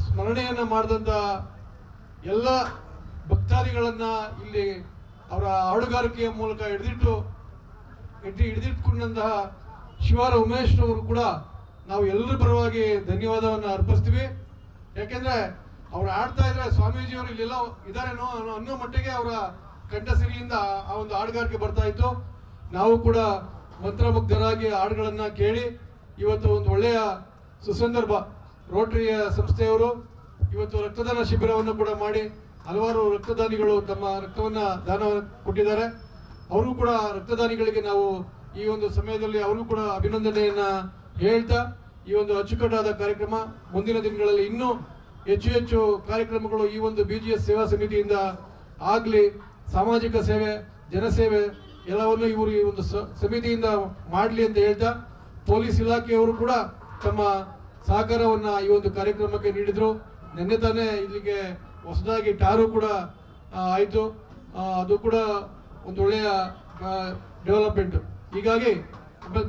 S8: ಸ್ಮರಣೆಯನ್ನು ಮಾಡಿದಂಥ ಎಲ್ಲ ಭಕ್ತಾದಿಗಳನ್ನು ಇಲ್ಲಿ ಅವರ ಹಾಡುಗಾರಿಕೆಯ ಮೂಲಕ ಹಿಡಿದಿಟ್ಕೊಂಡಂತಹ ಶಿವಾರ ಉಮೇಶ್ ಅವರು ಕೂಡ ನಾವು ಎಲ್ಲರ ಪರವಾಗಿ ಧನ್ಯವಾದವನ್ನು ಅರ್ಪಿಸ್ತೀವಿ. ಯಾಕೆಂದ್ರೆ ಅವ್ರು ಆಡ್ತಾ ಇದ್ರೆ ಸ್ವಾಮೀಜಿಯವರು ಇಲ್ಲೆಲ್ಲ ಇದಾರೇನೋ ಅನ್ನೋ ಮಟ್ಟಿಗೆ ಅವರ ಕಂಠಸಿರಿಯಿಂದ ಆ ಒಂದು ಹಾಡುಗಾರಿಕೆ ಬರ್ತಾ ಇತ್ತು. ನಾವು ಕೂಡ ಮಂತ್ರಮುಗ್ಧರಾಗಿ ಹಾಡುಗಳನ್ನ ಕೇಳಿ ಇವತ್ತು ಒಂದು ಒಳ್ಳೆಯ ಸುಸಂದರ್ಭ. ರೋಟರಿಯ ಸಂಸ್ಥೆಯವರು ಇವತ್ತು ರಕ್ತದಾನ ಶಿಬಿರವನ್ನು ಕೂಡ ಮಾಡಿ ಹಲವಾರು ರಕ್ತದಾನಿಗಳು ತಮ್ಮ ರಕ್ತವನ್ನ ದಾನ ಕೊಟ್ಟಿದ್ದಾರೆ. ಅವರು ಕೂಡ ರಕ್ತದಾನಿಗಳಿಗೆ ನಾವು ಈ ಒಂದು ಸಮಯದಲ್ಲಿ ಅವರು ಕೂಡ ಅಭಿನಂದನೆಯನ್ನ ಹೇಳ್ತಾ ಈ ಒಂದು ಅಚ್ಚುಕಟ್ಟಾದ ಕಾರ್ಯಕ್ರಮ ಮುಂದಿನ ದಿನಗಳಲ್ಲಿ ಇನ್ನೂ ಹೆಚ್ಚು ಹೆಚ್ಚು ಕಾರ್ಯಕ್ರಮಗಳು ಈ ಒಂದು BGS ಸೇವಾ ಸಮಿತಿಯಿಂದ ಆಗಲಿ. ಸಾಮಾಜಿಕ ಸೇವೆ, ಜನಸೇವೆ ಎಲ್ಲವನ್ನು ಇವರು ಈ ಒಂದು ಸಮಿತಿಯಿಂದ ಮಾಡಲಿ ಅಂತ ಹೇಳ್ತಾ ಪೊಲೀಸ್ ಇಲಾಖೆಯವರು ಕೂಡ ತಮ್ಮ ಸಹಕಾರವನ್ನು ಈ ಒಂದು ಕಾರ್ಯಕ್ರಮಕ್ಕೆ ನೀಡಿದ್ರು. ನಿನ್ನೆ ತಾನೇ ಇಲ್ಲಿಗೆ ಹೊಸದಾಗಿ ಟಾರು ಕೂಡ ಆಯಿತು. ಅದು ಕೂಡ ಒಂದು ಒಳ್ಳೆಯ ಡೆವಲಪ್ಮೆಂಟ್. ಹೀಗಾಗಿ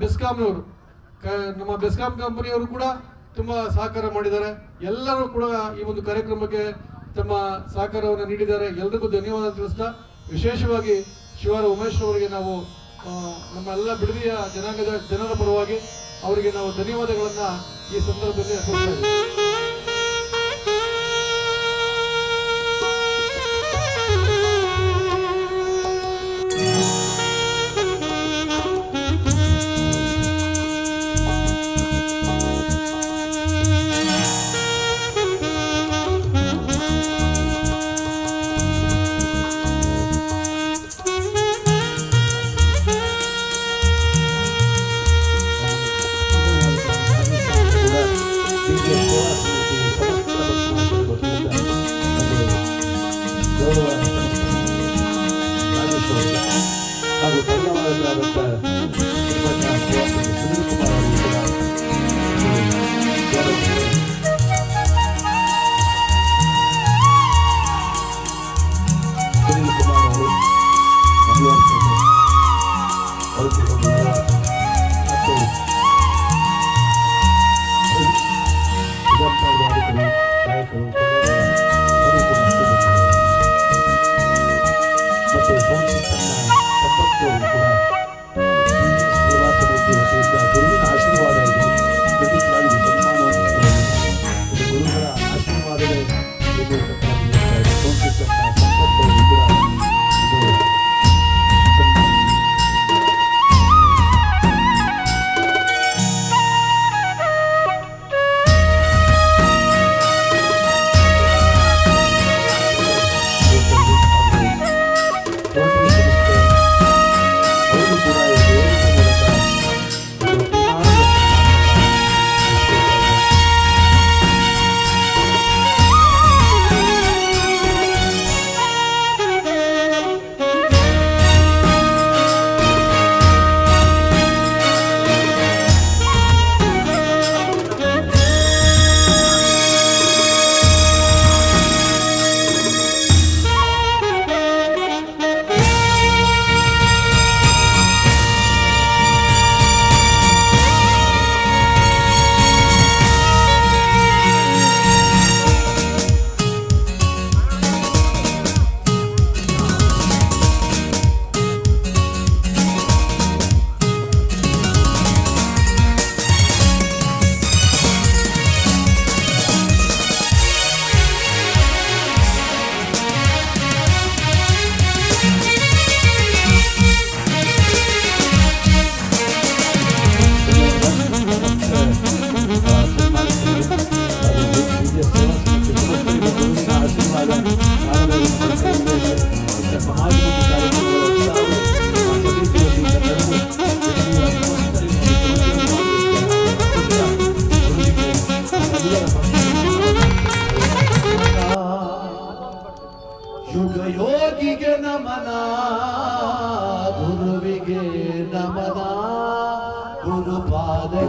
S8: ಬೆಸ್ಕಾಂನವರು ನಮ್ಮ ಬೆಸ್ಕಾಂ ಕಂಪನಿಯವರು ಕೂಡ ತುಂಬ ಸಹಕಾರ ಮಾಡಿದ್ದಾರೆ. ಎಲ್ಲರೂ ಕೂಡ ಈ ಒಂದು ಕಾರ್ಯಕ್ರಮಕ್ಕೆ ತಮ್ಮ ಸಹಕಾರವನ್ನು ನೀಡಿದ್ದಾರೆ. ಎಲ್ಲರಿಗೂ ಧನ್ಯವಾದ ತಿಳಿಸ್ತಾ ವಿಶೇಷವಾಗಿ ಶಿವಾರ ಉಮೇಶ್ ಅವರಿಗೆ ನಾವು ನಮ್ಮ ಎಲ್ಲ ಬಿಡದಿಯ ಜನಾಂಗದ ಜನರ ಪರವಾಗಿ ಅವರಿಗೆ ನಾವು ಧನ್ಯವಾದಗಳನ್ನು ಈ ಸಂದರ್ಭದಲ್ಲಿ ಅರ್ಪಿಸ್ತಾ ಇದ್ದೀವಿ.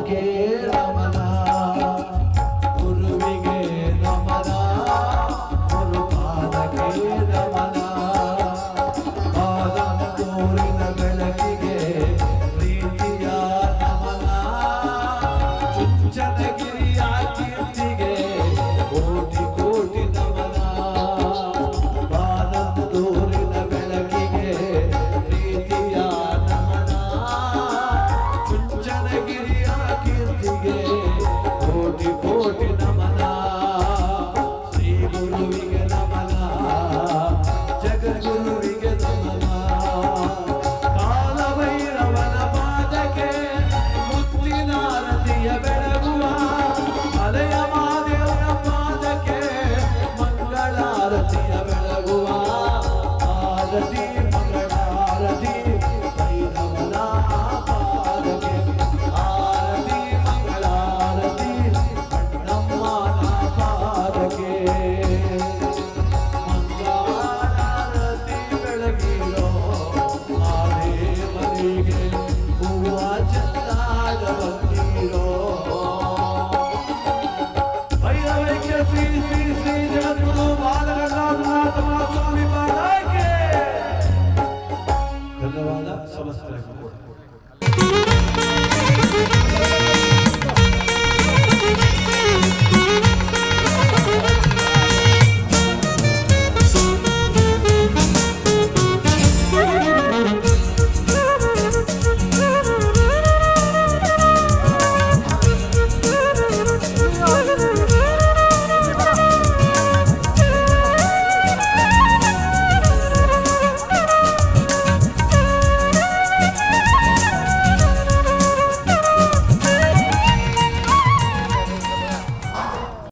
S6: ಕೇಳ